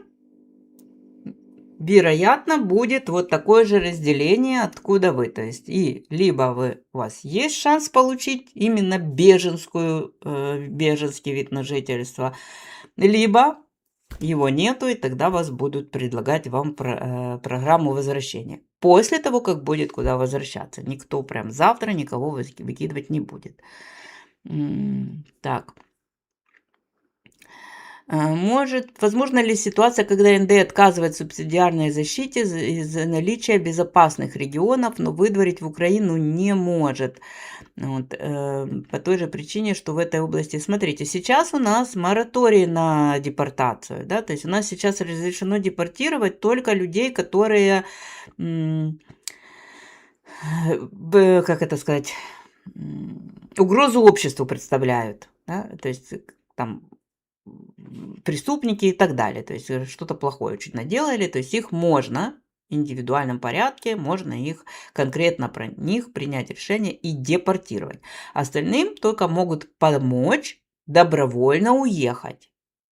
вероятно, будет вот такое же разделение, откуда вы. То есть и либо у вас есть шанс получить именно беженский вид на жительство, либо его нету, и тогда вас будут предлагать вам программу возвращения. После того, как будет куда возвращаться. Никто прям завтра никого выкидывать не будет. Так. Возможно ли ситуация, когда НД отказывает в субсидиарной защите из-за наличия безопасных регионов, но выдворить в Украину не может? Вот, по той же причине, что в этой области, смотрите, сейчас у нас мораторий на депортацию, да, то есть у нас сейчас разрешено депортировать только людей, которые, как это сказать, угрозу обществу представляют, да, то есть там преступники и так далее, то есть что-то плохое очень наделали, то есть их можно в индивидуальном порядке, можно их конкретно про них принять решение и депортировать. Остальным только могут помочь добровольно уехать.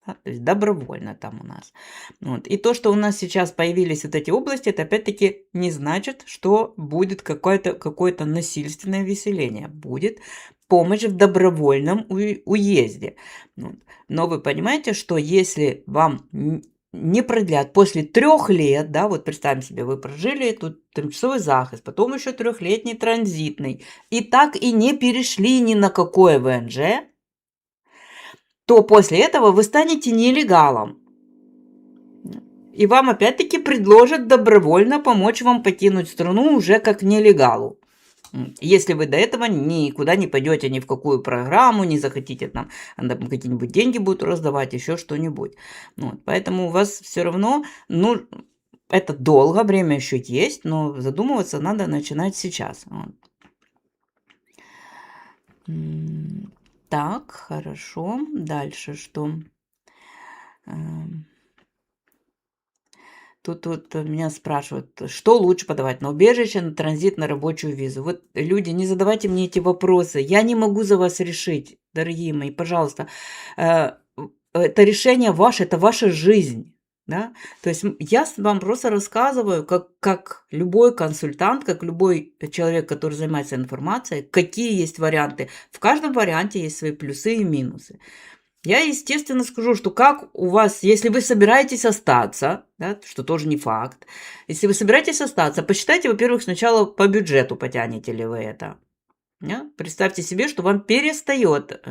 Да, то есть добровольно там у нас. Вот. И то, что у нас сейчас появились вот эти области, это опять-таки не значит, что будет какое-то насильственное выселение. Будет помощь в добровольном уезде. Вот. Но вы понимаете, что если вам не продлят после 3 лет, да, вот представим себе, вы прожили тут тимчасовый захист, потом еще 3-летний транзитный, и так и не перешли ни на какое ВНЖ, то после этого вы станете нелегалом. И вам опять-таки предложат добровольно помочь вам покинуть страну уже как нелегалу. Если вы до этого никуда не пойдете, ни в какую программу, не захотите там какие-нибудь деньги будут раздавать, еще что-нибудь. Вот, поэтому у вас все равно, ну, это долго, время еще есть, но задумываться надо начинать сейчас. Вот. Так, хорошо. Дальше что? Тут вот меня спрашивают, что лучше подавать, на убежище, на транзит, на рабочую визу. Вот, люди, не задавайте мне эти вопросы. Я не могу за вас решить, дорогие мои, пожалуйста. Это решение ваше, это ваша жизнь. Да? То есть я вам просто рассказываю, как любой консультант, как любой человек, который занимается информацией, какие есть варианты. В каждом варианте есть свои плюсы и минусы. Я, естественно, скажу, что как у вас, если вы собираетесь остаться, да, что тоже не факт, если вы собираетесь остаться, посчитайте, во-первых, сначала по бюджету, потянете ли вы это. Да? Представьте себе, что вам перестает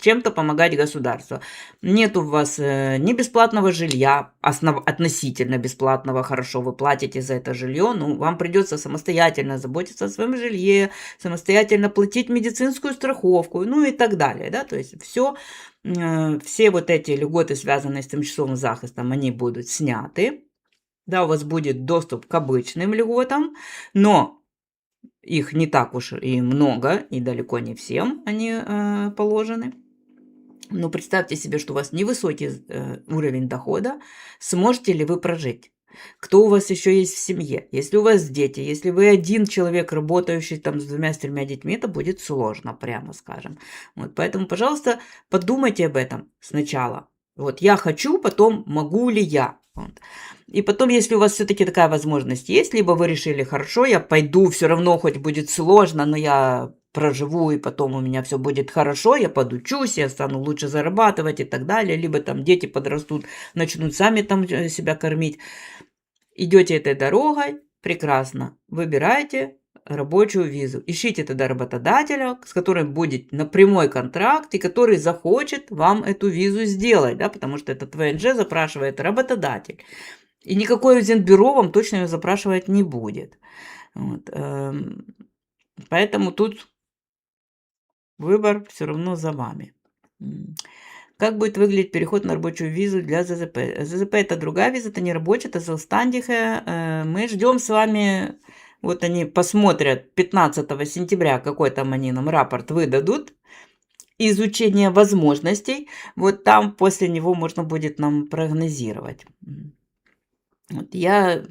чем-то помогать государство. Нет у вас ни бесплатного жилья, относительно бесплатного, хорошо, вы платите за это жилье, но вам придется самостоятельно заботиться о своем жилье, самостоятельно платить медицинскую страховку, ну и так далее. Да? То есть все вот эти льготы, связанные с тимчасовым захистом, они будут сняты. Да, у вас будет доступ к обычным льготам, но их не так уж и много, и далеко не всем они положены. Но представьте себе, что у вас невысокий уровень дохода, сможете ли вы прожить? Кто у вас еще есть в семье? Если у вас дети, если вы один человек, работающий там с 2-3 детьми, это будет сложно, прямо скажем. Вот, поэтому, пожалуйста, подумайте об этом сначала. Вот я хочу, потом могу ли я? Вот. И потом, если у вас все-таки такая возможность есть, либо вы решили, хорошо, я пойду, все равно хоть будет сложно, но я проживу, и потом у меня все будет хорошо, я подучусь, я стану лучше зарабатывать и так далее, либо там дети подрастут, начнут сами там себя кормить. Идете этой дорогой, прекрасно, выбирайте рабочую визу. Ищите тогда работодателя, с которым будет на прямой контракт, и который захочет вам эту визу сделать, да, потому что этот ВНЖ запрашивает работодатель. И никакое Зенбюро вам точно ее запрашивать не будет. Вот, поэтому тут выбор все равно за вами. Как будет выглядеть переход на рабочую визу для ЗЗП? ЗЗП это другая виза, это не рабочая, это Зелстандихе. Мы ждем с вами, вот они посмотрят 15 сентября, какой там они нам рапорт выдадут, изучение возможностей. Вот там после него можно будет нам прогнозировать. Вот я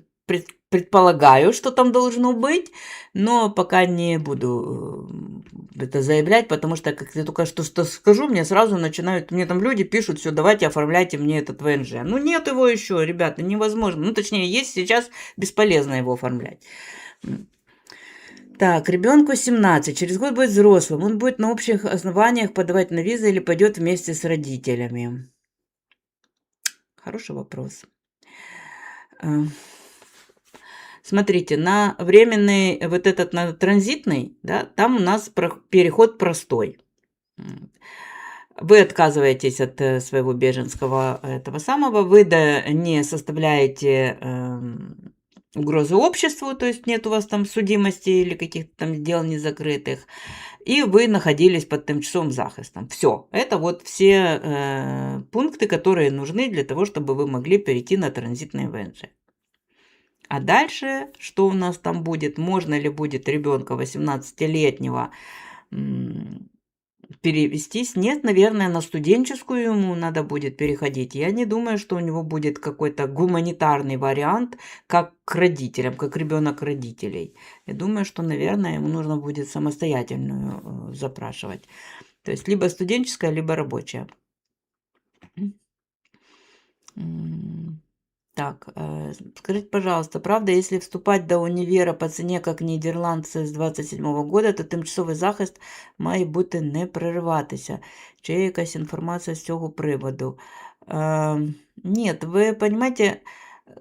предполагаю, что там должно быть, но пока не буду это заявлять, потому что, как я только что скажу, мне сразу начинают, мне там люди пишут, все, давайте оформляйте мне этот ВНЖ. Ну, нет его еще, ребята, невозможно. Ну, точнее, есть сейчас, бесполезно его оформлять. Так, ребенку 17, через год будет взрослым. Он будет на общих основаниях подавать на визы или пойдет вместе с родителями? Хороший вопрос. Смотрите, на временный, вот этот, на транзитный, да, там у нас переход простой. Вы отказываетесь от своего беженского этого самого, вы не составляете угрозы обществу, то есть нет у вас там судимости или каких-то там дел незакрытых, и вы находились под тимчасовым захистом. Все, это вот все пункты, которые нужны для того, чтобы вы могли перейти на транзитный ВНЖ. А дальше, что у нас там будет? Можно ли будет ребенка 18-летнего перевестись? Нет, наверное, на студенческую ему надо будет переходить. Я не думаю, что у него будет какой-то гуманитарный вариант, как к родителям, как ребенок родителей. Я думаю, что, наверное, ему нужно будет самостоятельную запрашивать. То есть либо студенческая, либо рабочая. Так, скажите, пожалуйста, правда, если вступать до універа по цене, как нідерландці з 27-го года, то тимчасовий захист має бути не перериватися? Чи є якась інформація з цього приводу? Нет, вы понимаете,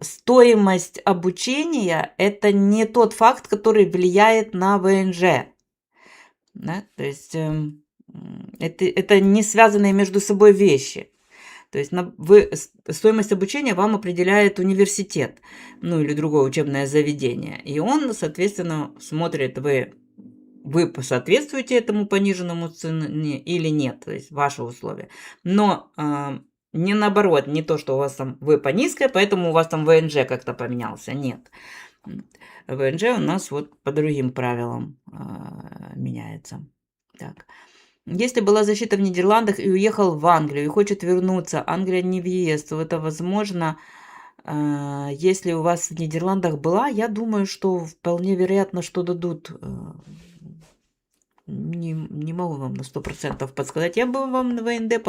стоимость обучения – это не тот факт, который влияет на ВНЖ. Да? То есть это не связанные между собой вещи. То есть стоимость обучения вам определяет университет, ну или другое учебное заведение. И он, соответственно, смотрит, вы соответствуете этому пониженному цене или нет, то есть ваши условия. Но не наоборот, не то, что у вас там вы по низкой, поэтому у вас там ВНЖ как-то поменялся. Нет. ВНЖ у нас вот по другим правилам меняется. Так. Если была защита в Нидерландах и уехал в Англию и хочет вернуться, Англия не въезд, то это возможно, если у вас в Нидерландах была, я думаю, что вполне вероятно, что дадут. Не могу вам на 100% подсказать. Я бы вам на ВНД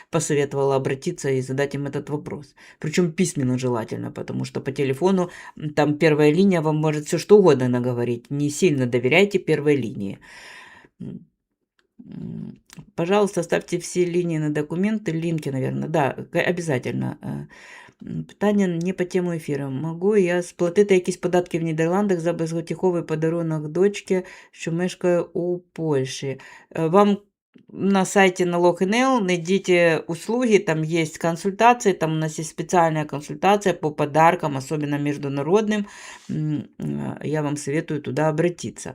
посоветовала обратиться и задать им этот вопрос. Причем письменно желательно, потому что по телефону там первая линия вам может все что угодно наговорить. Не сильно доверяйте первой линии. Пожалуйста, ставьте все линии на документы, линки, наверное. Да, обязательно. Питання не по тему ефіру. Могу я сплатити якісь податки в Нідерландах за безготівковий подарунок дочки, що мешкає у Польщі? Вам на сайте налог.нл найдите услуги, там есть консультации, там у нас есть специальная консультация по подаркам, особенно международным. Я вам советую туда обратиться.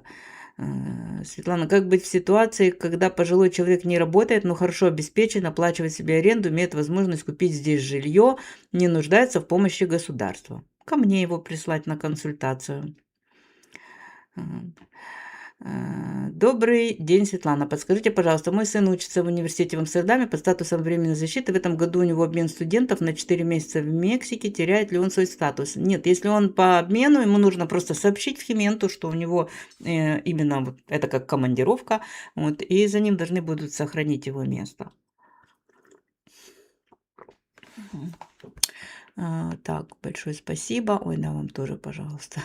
Светлана, как быть в ситуации, когда пожилой человек не работает, но хорошо обеспечен, оплачивает себе аренду, имеет возможность купить здесь жилье, не нуждается в помощи государства? Ко мне его прислать на консультацию. Добрый день, Светлана. Подскажите, пожалуйста, мой сын учится в университете в Амстердаме под статусом временной защиты. В этом году у него обмен студентов на 4 месяца в Мексике. Теряет ли он свой статус? Нет, если он по обмену, ему нужно просто сообщить в Хименту, что у него именно вот это как командировка, вот, и за ним должны будут сохранить его место. Так, большое спасибо. Ой, да, вам тоже, пожалуйста.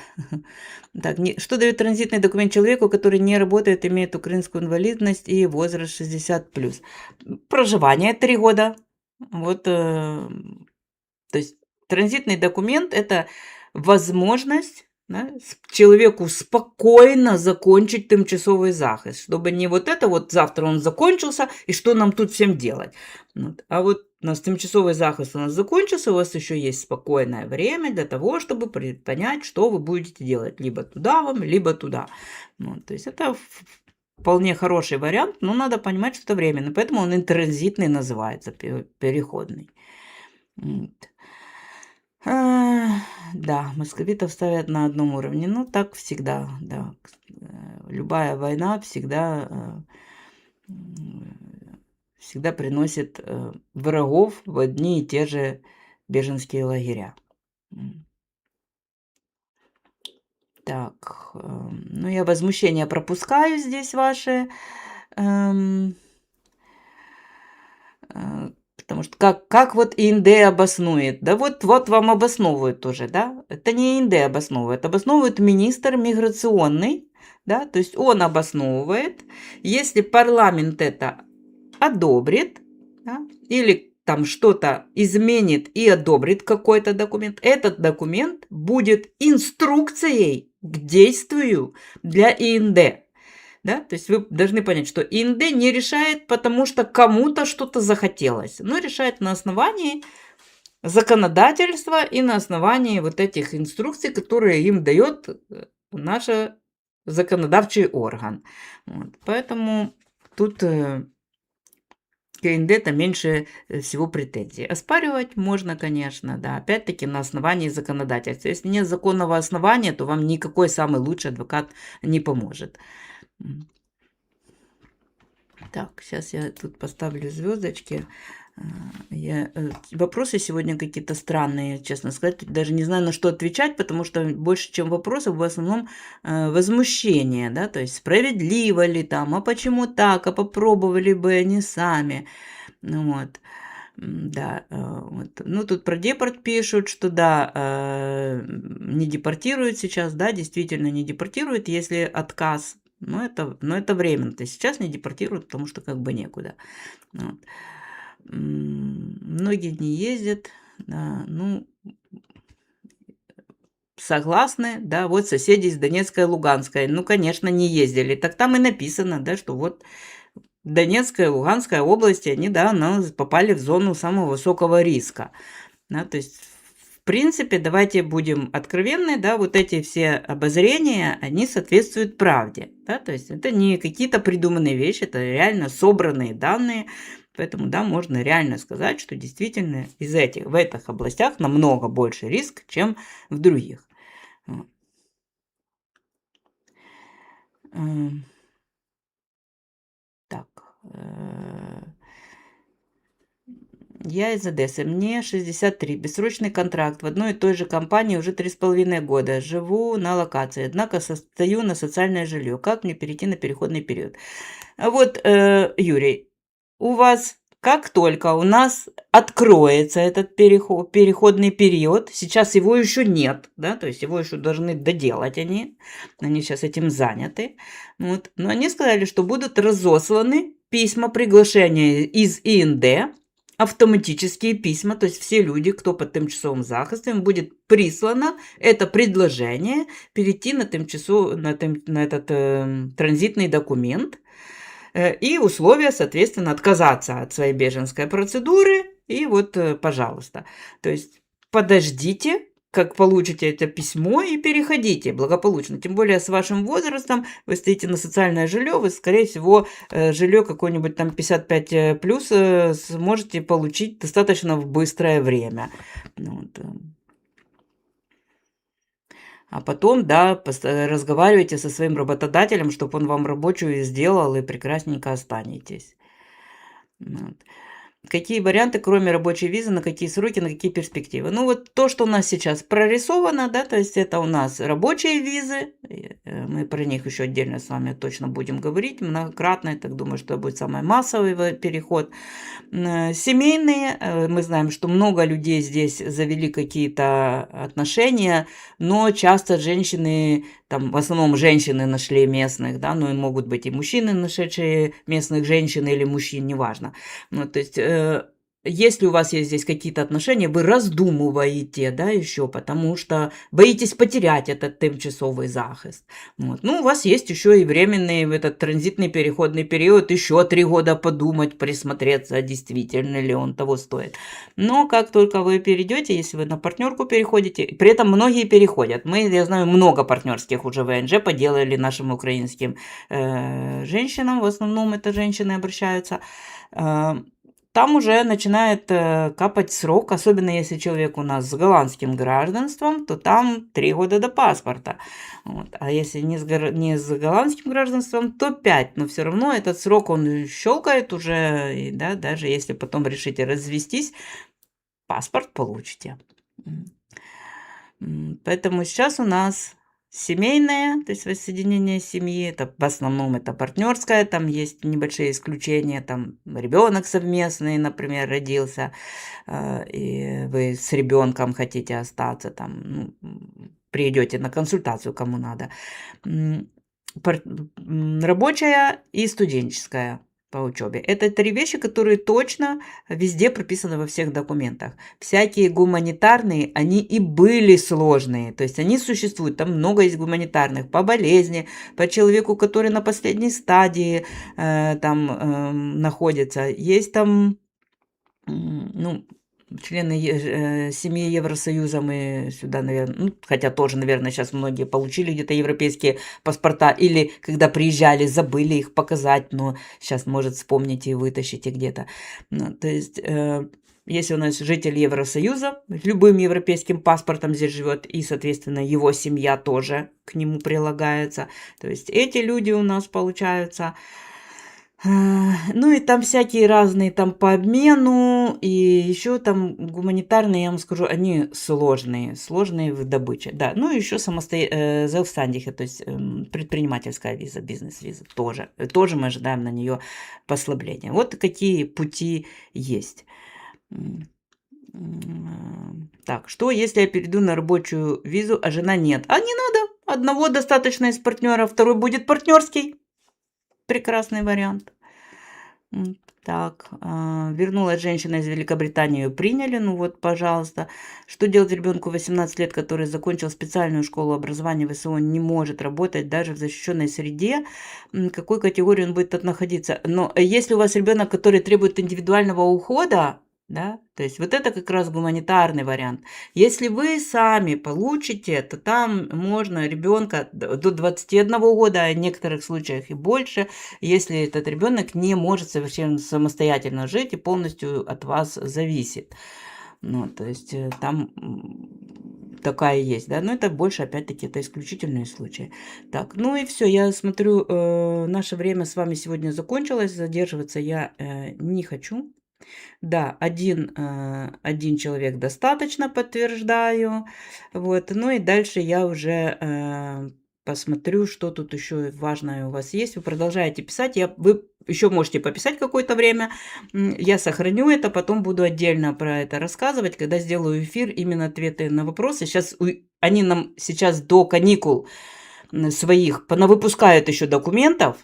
Так, что дает транзитный документ человеку, который не работает, имеет украинскую инвалидность и возраст 60+? Проживание 3 года. Вот, то есть транзитный документ – это возможность, да, человеку спокойно закончить тимчасовый захист, чтобы не вот это вот завтра он закончился, и что нам тут всем делать. Вот. А вот у нас тимчасовый захист у нас закончился, у вас еще есть спокойное время для того, чтобы понять, что вы будете делать. Либо туда вам, либо туда. Вот. То есть это вполне хороший вариант, но надо понимать, что это временно. Поэтому он интранзитный называется, переходный. Вот. Да, московитов ставят на одном уровне. Ну, так всегда, да. Любая война всегда приносит врагов в одни и те же беженские лагеря. Так, ну я возмущение пропускаю здесь ваши. Потому что как вот ИНД обоснует? Да вот вам обосновывают тоже, да? Это не ИНД обосновывает, обосновывает министр миграционный, да? То есть он обосновывает, если парламент это одобрит, да? Или там что-то изменит и одобрит какой-то документ, этот документ будет инструкцией к действию для ИНД. Да? То есть вы должны понять, что ИНД не решает, потому что кому-то что-то захотелось, но решает на основании законодательства и на основании вот этих инструкций, которые им дает наш законодательный орган. Вот. Поэтому тут к ИНД-то меньше всего претензий. Оспаривать можно, конечно, да, опять-таки на основании законодательства. Если нет законного основания, то вам никакой самый лучший адвокат не поможет. Так, сейчас я тут поставлю звездочки. Вопросы сегодня какие-то странные, честно сказать. Даже не знаю, на что отвечать, потому что больше, чем вопросов, в основном возмущение, да, то есть справедливо ли там, а почему так, а попробовали бы они сами. Ну вот. Да, вот. Ну тут про депорт пишут, что да, не депортируют сейчас, да, действительно не депортируют, если отказ. Но это временно. То есть сейчас не депортируют, потому что как бы некуда. Вот. Многие не ездят. Да, ну, согласны, да, вот соседи из Донецкой и Луганской. Ну, конечно, не ездили. Так там и написано, да, что вот Донецкая и Луганская области, они, да, попали в зону самого высокого риска. Да, то есть, в принципе, давайте будем откровенны, да, вот эти все обозрения, они соответствуют правде. Да, то есть это не какие-то придуманные вещи, это реально собранные данные. Поэтому, да, можно реально сказать, что действительно в этих областях намного больше риск, чем в других. Так. Я из Одессы. Мне 63. Бессрочный контракт в одной и той же компании уже 3,5 года. Живу на локации, однако стою на социальное жилье. Как мне перейти на переходный период? Вот, Юрий, у вас, как только у нас откроется этот переходный период, сейчас его еще нет, да, то есть его еще должны доделать они сейчас этим заняты, вот, но они сказали, что будут разосланы письма приглашения из ИНД, автоматические письма, то есть все люди, кто под тимчасовым захистом, будет прислано это предложение перейти на этот транзитный документ и условия, соответственно, отказаться от своей беженской процедуры. И вот, пожалуйста. То есть подождите, как получите это письмо, и переходите благополучно. Тем более с вашим возрастом вы стоите на социальное жилье, вы, скорее всего, жилье какое-нибудь там 55 плюс сможете получить достаточно в быстрое время. Вот. А потом, да, разговаривайте со своим работодателем, чтобы он вам рабочую сделал, и прекрасненько останетесь. Вот. Какие варианты, кроме рабочей визы, на какие сроки, на какие перспективы? Ну, вот то, что у нас сейчас прорисовано, да, то есть это у нас рабочие визы, мы про них еще отдельно с вами точно будем говорить многократно, я так думаю, что будет самый массовый переход. Семейные, мы знаем, что много людей здесь завели какие-то отношения, но часто женщины, там в основном женщины нашли местных, да, но и могут быть и мужчины, нашедшие местных женщин или мужчин, неважно. Ну, то есть если у вас есть здесь какие-то отношения, вы раздумываете, да, еще, потому что боитесь потерять этот тимчасовый захист. Вот. Ну, у вас есть еще и временный этот транзитный переходный период, еще 3 года подумать, присмотреться, действительно ли он того стоит. Но как только вы перейдете, если вы на партнерку переходите, при этом многие переходят. Я знаю, много партнерских уже ВНЖ поделали нашим украинским женщинам, в основном это женщины обращаются. Там уже начинает капать срок, особенно если человек у нас с голландским гражданством, то там 3 года до паспорта. Вот. А если не с голландским гражданством, то 5. Но все равно этот срок, он щелкает уже, и, да, даже если потом решите развестись, паспорт получите. Поэтому сейчас у нас семейное, то есть воссоединение семьи, это в основном это партнерское, там есть небольшие исключения, там ребенок совместный, например, родился, и вы с ребенком хотите остаться, там, придете на консультацию, кому надо. Рабочая и студенческая по учебе. Это 3 вещи, которые точно везде прописаны во всех документах. Всякие гуманитарные, они и были сложные. То есть они существуют. Там много есть гуманитарных по болезни, по человеку, который на последней стадии находится. Есть там, члены семьи Евросоюза, мы сюда, наверное, хотя тоже, наверное, сейчас многие получили где-то европейские паспорта, или когда приезжали, забыли их показать, но сейчас, может, вспомните и вытащите где-то. То есть, если у нас житель Евросоюза, любым европейским паспортом здесь живет, и, соответственно, его семья тоже к нему прилагается. То есть, эти люди у нас получаются... Ну и там всякие разные там по обмену, и еще там гуманитарные, я вам скажу, они сложные в добыче. Да, ну и еще zelfstandige, то есть предпринимательская виза, бизнес-виза тоже. Тоже мы ожидаем на нее послабления. Вот какие пути есть. Так, что если я перейду на рабочую визу, а жена нет? А не надо, одного достаточно из партнера, второй будет партнерский. Прекрасный вариант. Так, вернулась женщина из Великобритании, ее приняли, ну вот, пожалуйста. Что делать ребенку 18 лет, который закончил специальную школу образования ВСО, не может работать даже в защищенной среде? Какой категории он будет находиться? Но если у вас ребенок, который требует индивидуального ухода, да, то есть вот это как раз гуманитарный вариант. Если вы сами получите, то там можно ребенка до 21 года, а в некоторых случаях и больше, если этот ребенок не может совершенно самостоятельно жить и полностью от вас зависит. Ну, то есть там такая есть, да, но это больше, опять-таки, это исключительные случаи. Так, ну и все, я смотрю, наше время с вами сегодня закончилось, задерживаться я не хочу. Да, один человек достаточно, подтверждаю. Вот. Ну и дальше я уже посмотрю, что тут еще важное у вас есть. Вы продолжаете писать. Вы еще можете пописать какое-то время. Я сохраню это, потом буду отдельно про это рассказывать, когда сделаю эфир, именно ответы на вопросы. Они нам сейчас до каникул своих понавыпускают еще документов.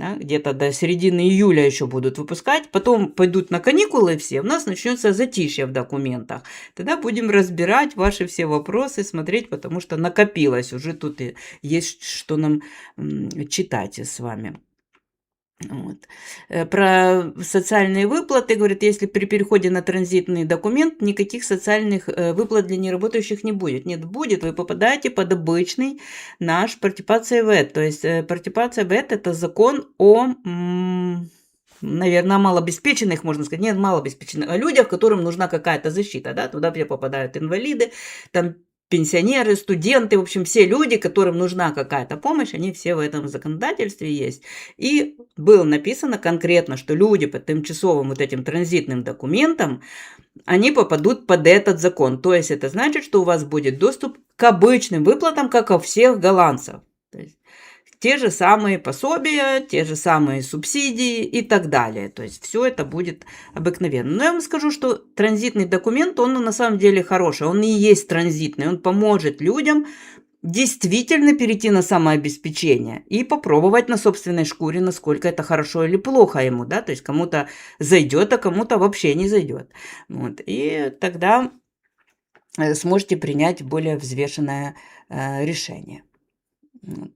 Да, где-то до середины июля еще будут выпускать, потом пойдут на каникулы все, у нас начнется затишье в документах. Тогда будем разбирать ваши все вопросы, смотреть, потому что накопилось, уже тут и есть что нам читать с вами. Вот. Про социальные выплаты, говорит, если при переходе на транзитный документ, никаких социальных выплат для неработающих не будет. Нет, будет, вы попадаете под обычный наш партипация ВЭТ. То есть партипация ВЭТ – это закон о, наверное, малообеспеченных, можно сказать, нет, малообеспеченных, о людях, которым нужна какая-то защита, да, туда все попадают инвалиды, там пенсионеры, студенты, в общем, все люди, которым нужна какая-то помощь, они все в этом законодательстве есть. И было написано конкретно, что люди по тимчасовым вот этим транзитным документам, они попадут под этот закон. То есть это значит, что у вас будет доступ к обычным выплатам, как у всех голландцев. То есть те же самые пособия, те же самые субсидии и так далее. То есть все это будет обыкновенно. Но я вам скажу, что транзитный документ, он на самом деле хороший. Он и есть транзитный. Он поможет людям действительно перейти на самообеспечение и попробовать на собственной шкуре, насколько это хорошо или плохо ему, да, то есть кому-то зайдет, а кому-то вообще не зайдет. Вот. И тогда сможете принять более взвешенное решение. Вот.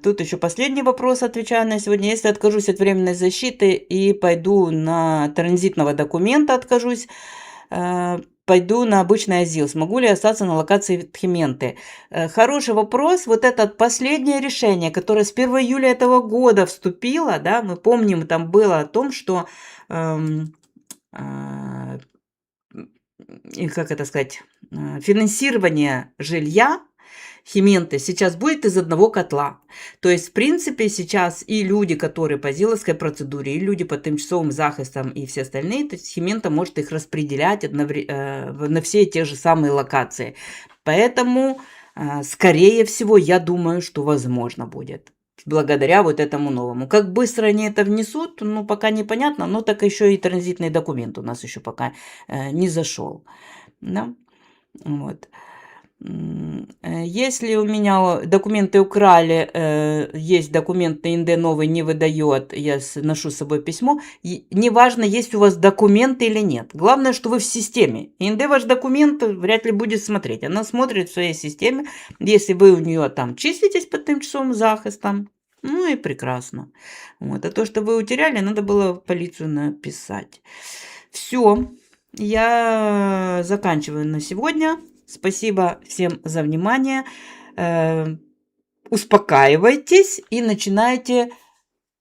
Тут еще последний вопрос, отвечаю на сегодня. Если откажусь от временной защиты и пойду на транзитного документа, откажусь, пойду на обычный АЗИЛ, смогу ли остаться на локации Тхименты? Хороший вопрос. Вот это последнее решение, которое с 1 июля этого года вступило, да, мы помним, там было о том, что, и как это сказать, финансирование жилья Хименты сейчас будет из одного котла. То есть, в принципе, сейчас и люди, которые по ЗИЛовской процедуре, и люди по тимчасовым захистам, и все остальные, то есть Химента может их распределять на все те же самые локации. Поэтому, скорее всего, я думаю, что возможно будет. Благодаря вот этому новому. Как быстро они это внесут, ну, пока непонятно, но так еще и транзитный документ у нас еще пока не зашел. Да? Вот. Если у меня документы украли, есть документ на ИНД новый не выдает, я ношу с собой письмо, неважно, есть у вас документы или нет. Главное, что вы в системе. ИНД ваш документ вряд ли будет смотреть. Она смотрит в своей системе, если вы у нее там числитесь под тимчасовым захистом, ну и прекрасно. Вот. А то, что вы утеряли, надо было в полицию написать. Все, я заканчиваю на сегодня. Спасибо всем за внимание. Успокаивайтесь и начинайте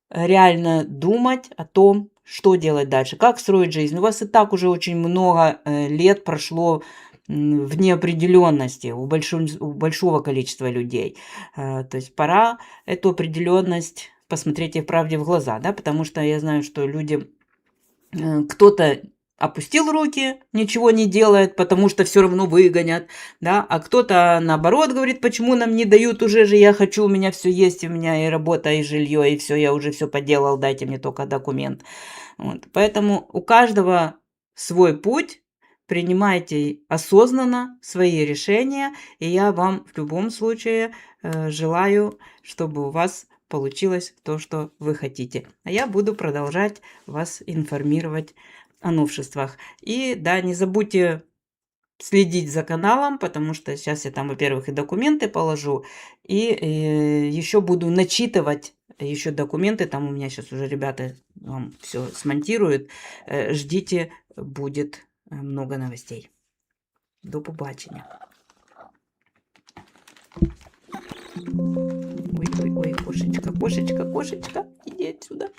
реально думать о том, что делать дальше, как строить жизнь. У вас и так уже очень много лет прошло в неопределенности у большого количества людей. То есть пора эту определенность посмотреть ей правде в глаза, да, потому что я знаю, что люди, кто-то опустил руки, ничего не делает, потому что все равно выгонят, да, а кто-то наоборот говорит, почему нам не дают, уже же я хочу, у меня все есть, у меня и работа, и жилье, и все, я уже все поделал, дайте мне только документ. Вот. Поэтому у каждого свой путь, принимайте осознанно свои решения, и я вам в любом случае желаю, чтобы у вас получилось то, что вы хотите. А я буду продолжать вас информировать о новшествах. И да, не забудьте следить за каналом, потому что сейчас я там, во-первых, и документы положу, и еще буду начитывать еще документы. Там у меня сейчас уже ребята вам все смонтируют. Ждите, будет много новостей. До побачення. Ой, кошечка, кошечка, кошечка, иди отсюда.